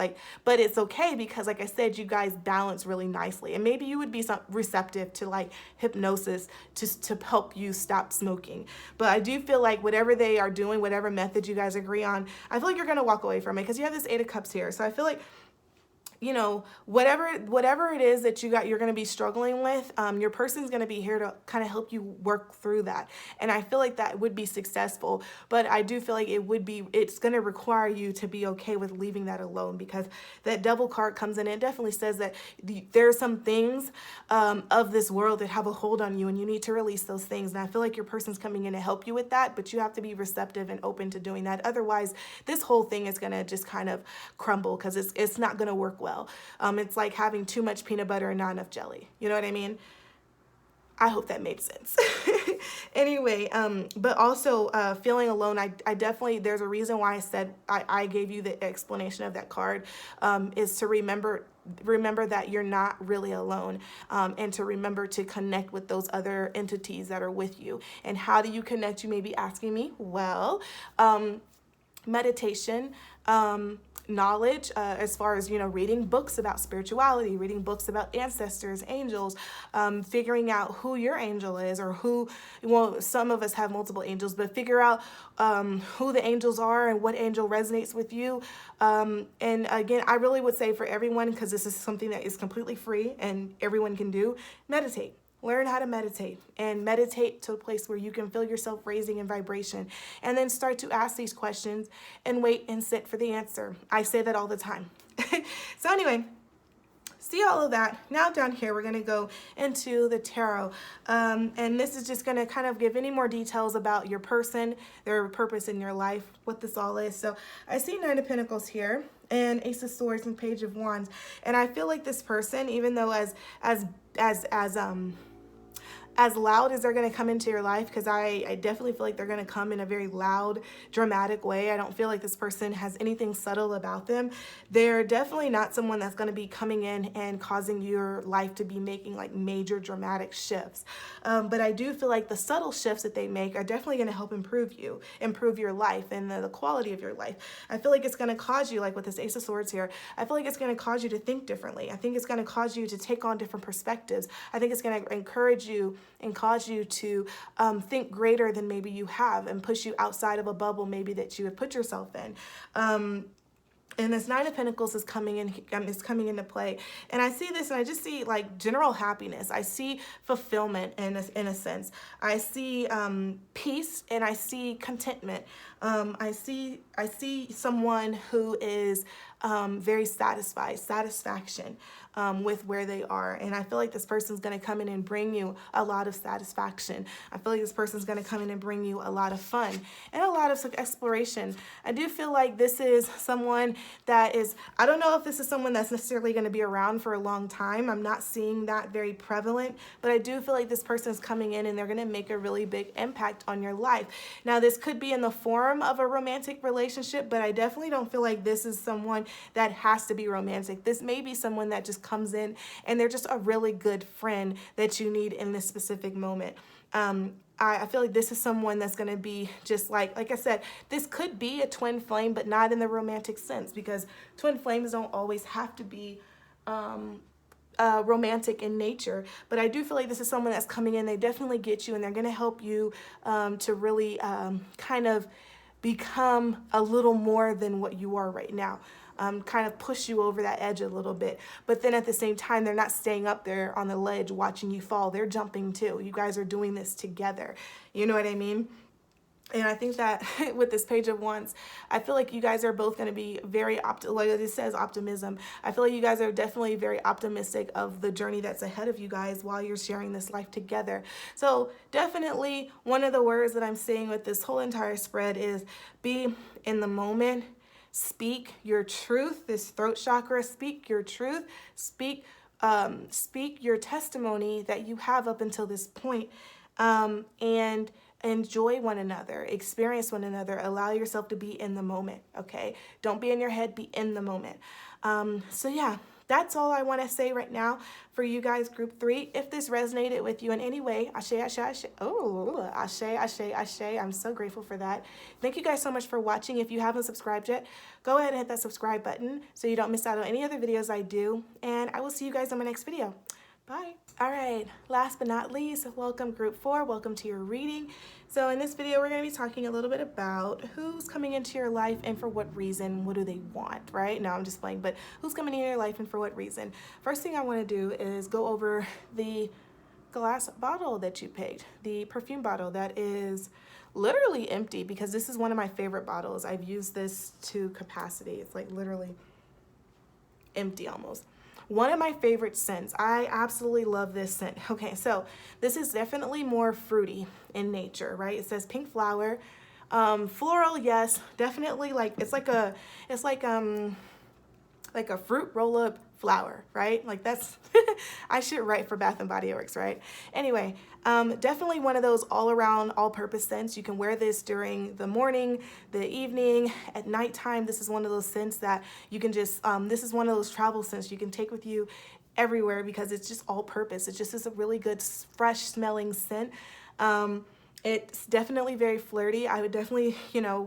But it's okay because, like I said, you guys balance really nicely. And maybe you would be receptive to like hypnosis to help you stop smoking. But I do feel like whatever they are doing, whatever method you guys agree on, I feel like you're going to walk away from it, because you have this 8 of Cups here. So I feel like, whatever it is that you're going to be struggling with, your person's going to be here to kind of help you work through that. And I feel like that would be successful, but I do feel like it's going to require you to be okay with leaving that alone, because that Devil card comes in and it definitely says that there are some things of this world that have a hold on you, and you need to release those things. And I feel like your person's coming in to help you with that, but you have to be receptive and open to doing that. Otherwise, this whole thing is going to just kind of crumble, because it's not going to work well. It's like having too much peanut butter and not enough jelly. You know what I mean? I hope that made sense. Anyway, but also feeling alone, I definitely, there's a reason why I said I gave you the explanation of that card, is to remember that you're not really alone, and to remember to connect with those other entities that are with you. And how do you connect? You may be asking me. Well, meditation, knowledge, as far as, reading books about spirituality, reading books about ancestors, angels, figuring out who your angel is, or some of us have multiple angels, but figure out who the angels are and what angel resonates with you. And again, I really would say for everyone, because this is something that is completely free and everyone can do, meditate. Learn how to meditate, and meditate to a place where you can feel yourself raising in vibration, and then start to ask these questions and wait and sit for the answer. I say that all the time. So anyway, see all of that. Now down here, we're going to go into the tarot. And this is just going to kind of give any more details about your person, their purpose in your life, what this all is. So I see Nine of Pentacles here, and Ace of Swords and Page of Wands. And I feel like this person, even though as loud as they're going to come into your life, because I definitely feel like they're going to come in a very loud, dramatic way. I don't feel like this person has anything subtle about them. They're definitely not someone that's going to be coming in and causing your life to be making like major dramatic shifts. But I do feel like the subtle shifts that they make are definitely going to help improve your life and the quality of your life. I feel like it's going to cause you, like with this Ace of Swords here, I feel like it's going to cause you to think differently. I think it's going to cause you to take on different perspectives. I think it's going to encourage you and cause you to think greater than maybe you have, and push you outside of a bubble maybe that you have put yourself in. And this Nine of Pentacles is coming into play. And I see this, and I just see like general happiness. I see fulfillment in a sense. I see peace, and I see contentment. I see someone who is very satisfaction with where they are. And I feel like this person's going to come in and bring you a lot of satisfaction. I feel like this person's going to come in and bring you a lot of fun and a lot of exploration. I do feel like this is someone that is, I don't know if this is someone that's necessarily going to be around for a long time. I'm not seeing that very prevalent, but I do feel like this person is coming in and they're going to make a really big impact on your life. Now, this could be in the form of a romantic relationship, but I definitely don't feel like this is someone that has to be romantic. This may be someone that just comes in and they're just a really good friend that you need in this specific moment. I feel like this is someone that's going to be just like I said, this could be a twin flame, but not in the romantic sense, because twin flames don't always have to be romantic in nature. But I do feel like this is someone that's coming in, they definitely get you, and they're going to help you to really kind of become a little more than what you are right now. Kind of push you over that edge a little bit. But then at the same time, they're not staying up there on the ledge watching you fall. They're jumping too. You guys are doing this together. You know what I mean? And I think that with this Page of Wands, I feel like you guys are both going to be very, like it says, optimism. I feel like you guys are definitely very optimistic of the journey that's ahead of you guys while you're sharing this life together. So definitely one of the words that I'm saying with this whole entire spread is be in the moment. Speak your truth, this throat chakra, speak your truth, speak your testimony that you have up until this point, and enjoy one another, experience one another, allow yourself to be in the moment, okay? Don't be in your head, be in the moment. So yeah, that's all I want to say right now for you guys, group 3. If this resonated with you in any way, ashe, ashe, ashe. Oh, ashe, ashe, ashe. I'm so grateful for that. Thank you guys so much for watching. If you haven't subscribed yet, go ahead and hit that subscribe button so you don't miss out on any other videos I do. And I will see you guys on my next video. Bye. All right, last but not least, welcome group 4. Welcome to your reading. So in this video, we're going to be talking a little bit about who's coming into your life and for what reason. What do they want, right? No, I'm just playing, but who's coming into your life and for what reason? First thing I want to do is go over the glass bottle that you picked, the perfume bottle that is literally empty, because this is one of my favorite bottles. I've used this to capacity. It's like literally empty almost. One of my favorite scents. I absolutely love this scent. Okay, so this is definitely more fruity in nature, right? It says pink flower, floral, yes, definitely it's like a fruit roll-up flower, right? Like that's, I should write for Bath and Body Works, right? Anyway, definitely one of those all-around, all-purpose scents. You can wear this during the morning, the evening, at nighttime. This is one of those scents that you can just, this is one of those travel scents you can take with you everywhere because it's just all-purpose. It just is a really good, fresh-smelling scent. It's definitely very flirty. I would definitely,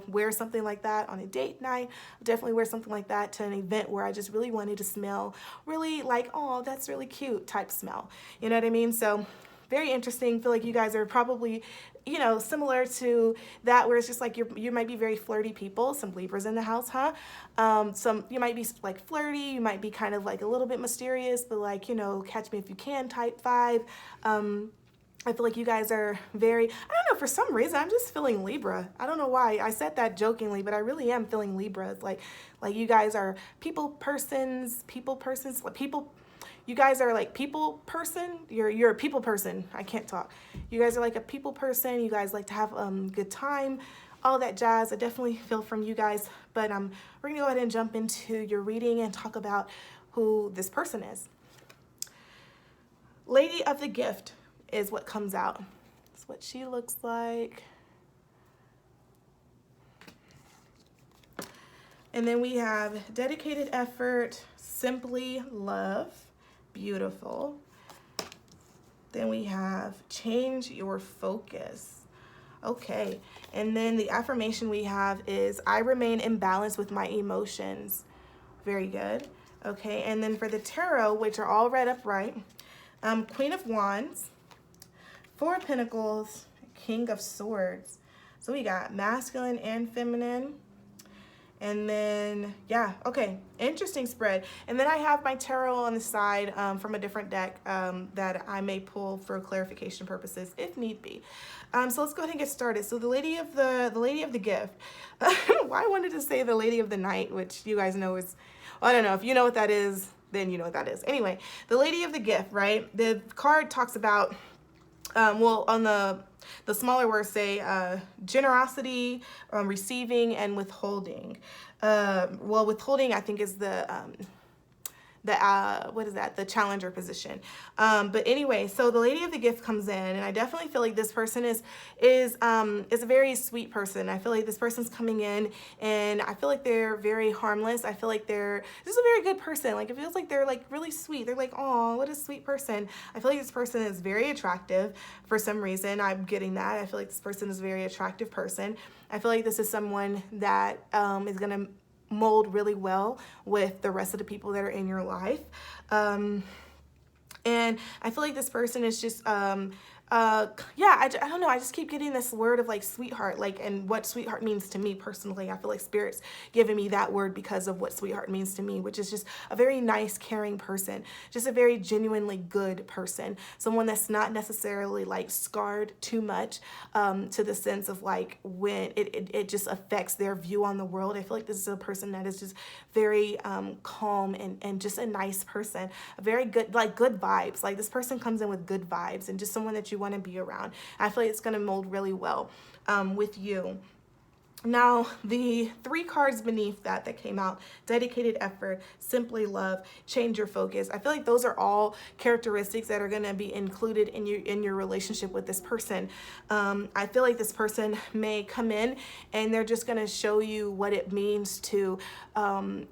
wear something like that on a date night. Definitely wear something like that to an event where I just really wanted to smell really like, oh, that's really cute type smell. You know what I mean? So very interesting. Feel like you guys are probably, similar to that, where it's just like you might be very flirty people. Some Libras in the house, huh? Some you might be like flirty. You might be kind of like a little bit mysterious, but like, catch me if you can type vibe. I feel like you guys are very, I don't know, for some reason, I'm just feeling Libra. I don't know why. I said that jokingly, but I really am feeling Libra. It's like you guys are people, you guys are like people person. You're a people person. I can't talk. You guys are like a people person. You guys like to have good time, all that jazz. I definitely feel from you guys, but we're gonna go ahead and jump into your reading and talk about who this person is. Lady of the Gift is what comes out. That's what she looks like. And then we have dedicated effort, simply love, beautiful. Then we have change your focus. Okay, and then the affirmation we have is I remain in balance with my emotions. Very good. Okay, and then for the tarot, which are all read upright, Queen of Wands, Four of Pentacles, King of Swords. So we got masculine and feminine. And then, yeah, okay, interesting spread. And then I have my tarot on the side from a different deck that I may pull for clarification purposes if need be. So let's go ahead and get started. So the Lady of the Gift. Why I wanted to say the Lady of the Night, which you guys know is, well, I don't know if you know what that is, then you know what that is. Anyway, the Lady of the Gift, right? The card talks about, well, on the smaller words say generosity, receiving, and withholding. Well, withholding I think is the what is that? The challenger position. But anyway, so the Lady of the Gift comes in, and I definitely feel like this person is a very sweet person. I feel like this person's coming in, and I feel like they're very harmless. I feel like they're just a very good person. Like it feels like they're like really sweet. They're like, oh, what a sweet person. I feel like this person is very attractive for some reason. I'm getting that. I feel like this person is a very attractive person. I feel like this is someone that is gonna mold really well with the rest of the people that are in your life. And I feel like this person is just yeah, I don't know. I just keep getting this word of like sweetheart, like, and what sweetheart means to me personally. I feel like Spirit's giving me that word because of what sweetheart means to me, which is just a very nice, caring person, just a very genuinely good person, someone that's not necessarily like scarred too much to the sense of like when it just affects their view on the world. I feel like this is a person that is just very calm and just a nice person, a very good, like good vibes. Like this person comes in with good vibes and just someone that you want to be around. I feel like it's going to mold really well with you. Now, the three cards beneath that came out, dedicated effort, simply love, change your focus. I feel like those are all characteristics that are going to be included in your relationship with this person. I feel like this person may come in and they're just going to show you what it means to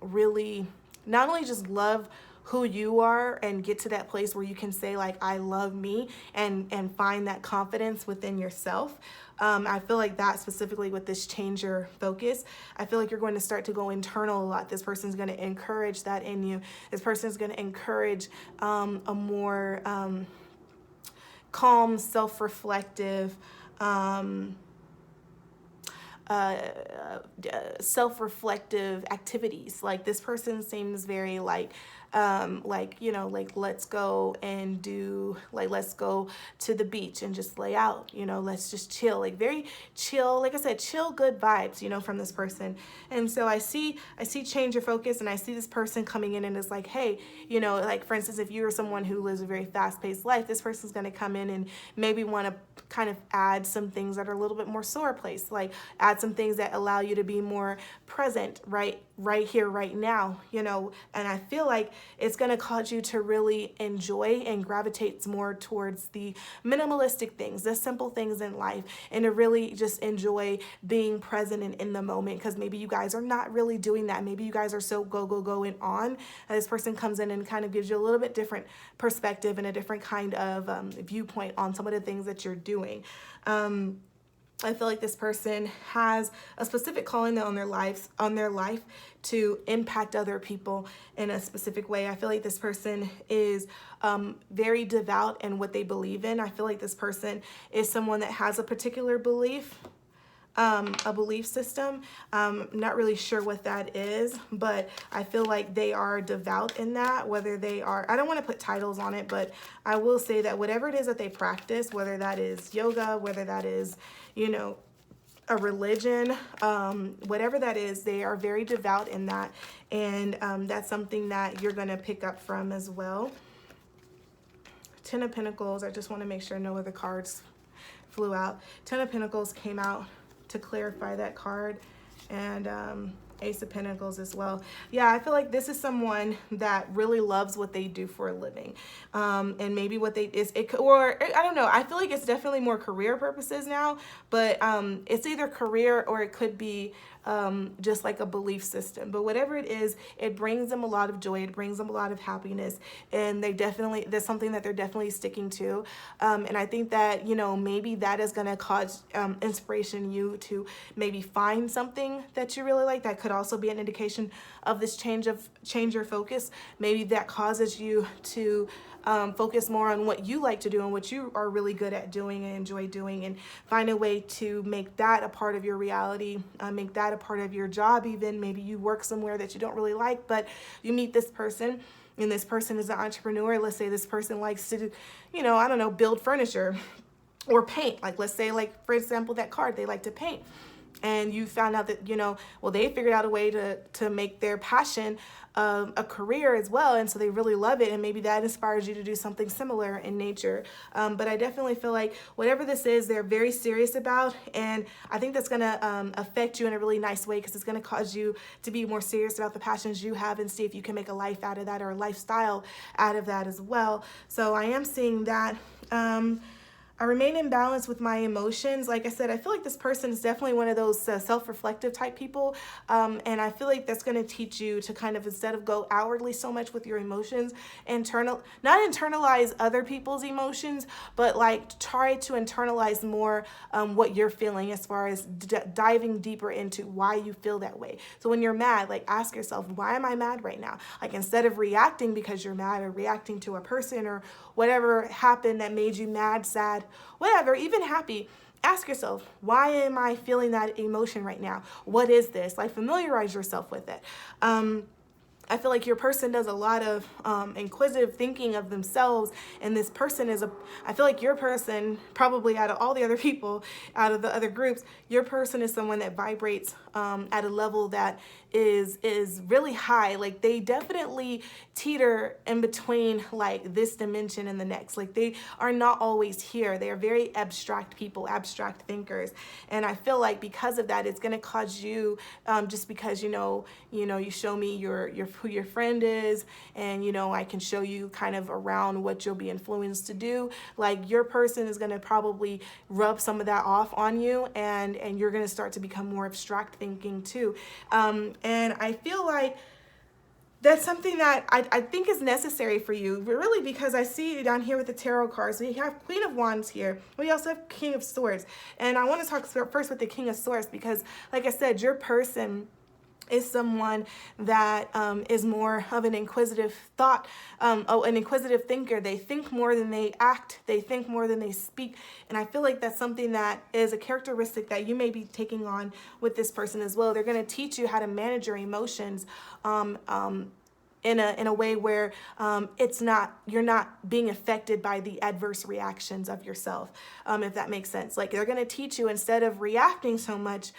really not only just love who you are and get to that place where you can say like, I love me, and find that confidence within yourself. I feel like that specifically with this change your focus, I feel like you're going to start to go internal a lot. This person's going to encourage that in you. This person is going to encourage a more calm, self-reflective, self-reflective activities. Like this person seems very like let's go and do, like, let's go to the beach and just lay out, let's just chill, like very chill, like I said, chill, good vibes, from this person. And so I see change your focus, and I see this person coming in and is like, hey, like for instance, if you're someone who lives a very fast-paced life, this person's going to come in and maybe want to kind of add some things that are a little bit more slower paced, like add some things that allow you to be more present right here, right now, and I feel like it's going to cause you to really enjoy and gravitate more towards the minimalistic things, the simple things in life, and to really just enjoy being present and in the moment, because maybe you guys are not really doing that. Maybe you guys are so go and on, and this person comes in and kind of gives you a little bit different perspective and a different kind of viewpoint on some of the things that you're doing. I feel like this person has a specific calling on their life to impact other people in a specific way. I feel like this person is very devout in what they believe in. I feel like this person is someone that has a particular belief, a belief system. Not really sure what that is, but I feel like they are devout in that, whether they are, I don't want to put titles on it, but I will say that whatever it is that they practice, whether that is yoga, whether that is, a religion, whatever that is, they are very devout in that. And that's something that you're going to pick up from as well. Ten of Pentacles, I just want to make sure no other cards flew out. Ten of Pentacles came out to clarify that card, and Ace of Pentacles as well. Yeah, I feel like this is someone that really loves what they do for a living, and maybe what they is it, or I don't know. I feel like it's definitely more career purposes now, but it's either career or it could be just like a belief system. But whatever it is, it brings them a lot of joy. It brings them a lot of happiness, and that's something that they're definitely sticking to. And I think that maybe that is going to cause inspiration in you to maybe find something that you really like. That could also be an indication of this change your focus. Maybe that causes you to focus more on what you like to do and what you are really good at doing and enjoy doing, and find a way to make that a part of your reality, make that a part of your job. Even maybe you work somewhere that you don't really like, but you meet this person, and this person is an entrepreneur. Let's say this person likes to, I don't know, build furniture or paint. Like, let's say, like, for example, that card, they like to paint. And you found out that, they figured out a way to make their passion a career as well. And so they really love it. And maybe that inspires you to do something similar in nature. But I definitely feel like whatever this is, they're very serious about. And I think that's going to affect you in a really nice way, because it's going to cause you to be more serious about the passions you have and see if you can make a life out of that, or a lifestyle out of that as well. So I am seeing that. I remain in balance with my emotions. Like I said, I feel like this person is definitely one of those self-reflective type people. And I feel like that's going to teach you to kind of, instead of go outwardly so much with your emotions, not internalize other people's emotions, but like try to internalize more what you're feeling, as far as diving deeper into why you feel that way. So when you're mad, like, ask yourself, why am I mad right now? Like, instead of reacting because you're mad, or reacting to a person or whatever happened that made you mad, sad, whatever, even happy, ask yourself, why am I feeling that emotion right now? What is this? Like, familiarize yourself with it. I feel like your person does a lot of inquisitive thinking of themselves, and this person I feel like your person, probably out of all the other people, out of the other groups, your person is someone that vibrates at a level that is really high. Like, they definitely teeter in between, like, this dimension and the next. Like, they are not always here. They are very abstract people, abstract thinkers. And I feel like because of that, it's going to cause you, just because, you show me who your friend is, and, I can show you kind of around what you'll be influenced to do. Like, your person is going to probably rub some of that off on you, and you're going to start to become more abstract thinking too. And I feel like that's something that I think is necessary for you, really, because I see you down here with the tarot cards. We have Queen of Wands here. We also have King of Swords. And I want to talk first with the King of Swords, because, like I said, your person is someone that is more of an inquisitive an inquisitive thinker. They think more than they act. They think more than they speak. And I feel like that's something that is a characteristic that you may be taking on with this person as well. They're going to teach you how to manage your emotions in a way where you're not being affected by the adverse reactions of yourself, if that makes sense. Like, they're going to teach you, instead of reacting so much,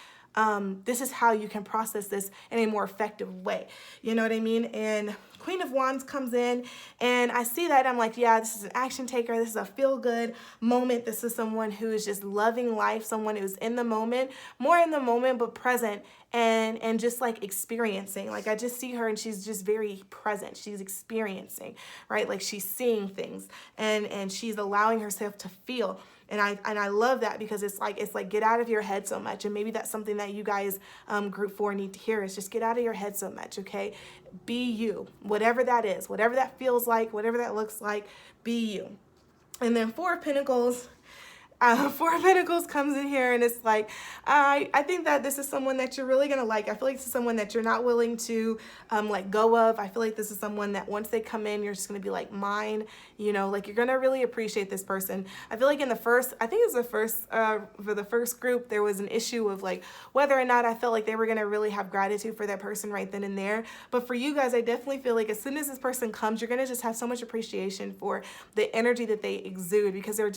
this is how you can process this in a more effective way. You know what I mean? And Queen of Wands comes in, and I see that. I'm like, yeah, this is an action taker. This is a feel-good moment. This is someone who is just loving life, someone who's in the moment, more in the moment, but present, and just like experiencing. Like, I just see her, and she's just very present. She's experiencing, right? Like, she's seeing things, and she's allowing herself to feel. And I love that, because it's like get out of your head so much. And maybe that's something that you guys, group 4, need to hear, is just get out of your head so much, okay? Be you, whatever that is, whatever that feels like, whatever that looks like, be you. And then 4 of Pentacles, Four of Pentacles comes in here, and it's like, I think that this is someone that you're really gonna like. I feel like this is someone that you're not willing to let go of. I feel like this is someone that once they come in, you're just gonna be like, mine, you know, like you're gonna really appreciate this person. I feel like in the first, I think it's the first, for the first group, there was an issue of like whether or not I felt like they were gonna really have gratitude for that person right then and there. But for you guys, I definitely feel like as soon as this person comes, you're gonna just have so much appreciation for the energy that they exude, because they're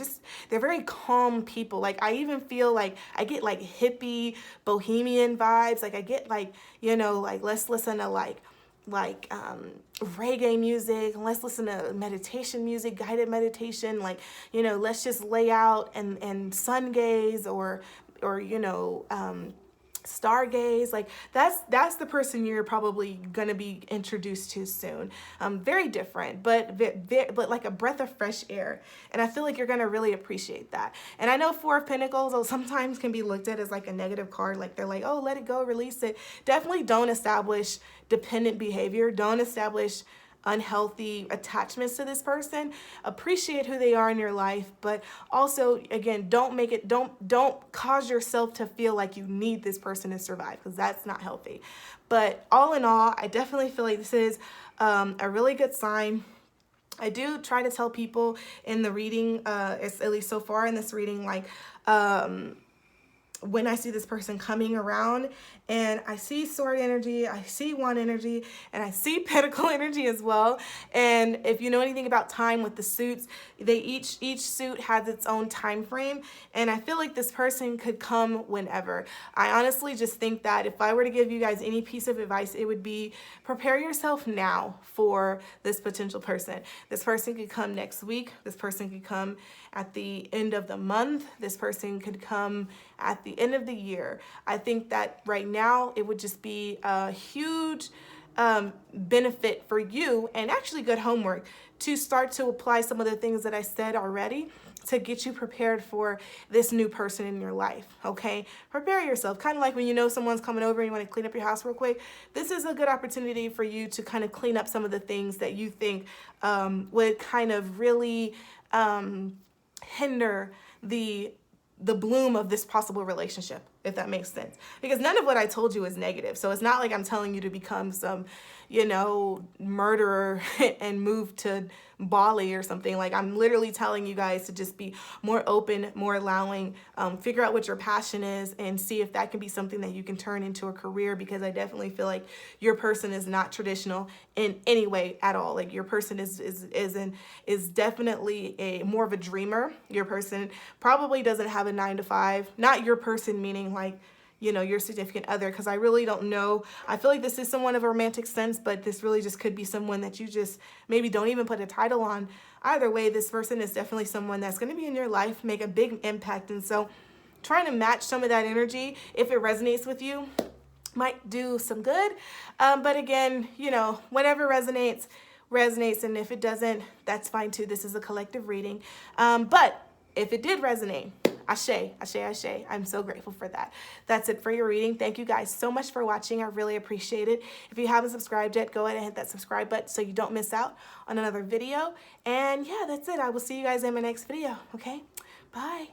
very calm people. Like I even feel like I get like hippie bohemian vibes. Like I get like, you know, like let's listen to like reggae music, and let's listen to meditation music, guided meditation, like, you know, let's just lay out and sun gaze, or you know, stargaze. Like that's the person you're probably going to be introduced to soon. Very different, but like a breath of fresh air, and I feel like you're going to really appreciate that. And I know Four of Pentacles sometimes can be looked at as like a negative card, like they're like, oh, let it go, release it. Definitely don't establish dependent behavior. Don't establish unhealthy attachments to this person. Appreciate who they are in your life, but also, again, don't cause yourself to feel like you need this person to survive, because that's not healthy. But all in all, I definitely feel like this is a really good sign. I do try to tell people in the reading, at least so far in this reading, like when I see this person coming around and I see sword energy, I see wand energy, and I see pentacle energy as well. And if you know anything about time with the suits, they each suit has its own time frame. And I feel like this person could come whenever. I honestly just think that if I were to give you guys any piece of advice, it would be prepare yourself now for this potential person. This person could come next week. This person could come at the end of the month. This person could come at the end of the year. I think that right now it would just be a huge benefit for you, and actually good homework, to start to apply some of the things that I said already to get you prepared for this new person in your life, okay? Prepare yourself. Kind of like when you know someone's coming over and you want to clean up your house real quick. This is a good opportunity for you to kind of clean up some of the things that you think would kind of really hinder the bloom of this possible relationship, if that makes sense. Because none of what I told you is negative. So it's not like I'm telling you to become some, you know, murderer and move to Bali or something. Like I'm literally telling you guys to just be more open, more allowing, figure out what your passion is, and see if that can be something that you can turn into a career, because I definitely feel like your person is not traditional in any way at all. Like your person is definitely a more of a dreamer. Your person probably doesn't have a 9-to-5. Not your person meaning like, you know, your significant other, because I really don't know. I feel like this is someone of a romantic sense, but this really just could be someone that you just maybe don't even put a title on. Either way, this person is definitely someone that's going to be in your life, make a big impact. And so trying to match some of that energy, if it resonates with you, might do some good. But again, you know, whatever resonates, and if it doesn't, that's fine too. This is a collective reading. But if it did resonate, ashe, ashe, ashe. I'm so grateful for that. That's it for your reading. Thank you guys so much for watching. I really appreciate it. If you haven't subscribed yet, go ahead and hit that subscribe button so you don't miss out on another video. And yeah, that's it. I will see you guys in my next video. Okay? Bye.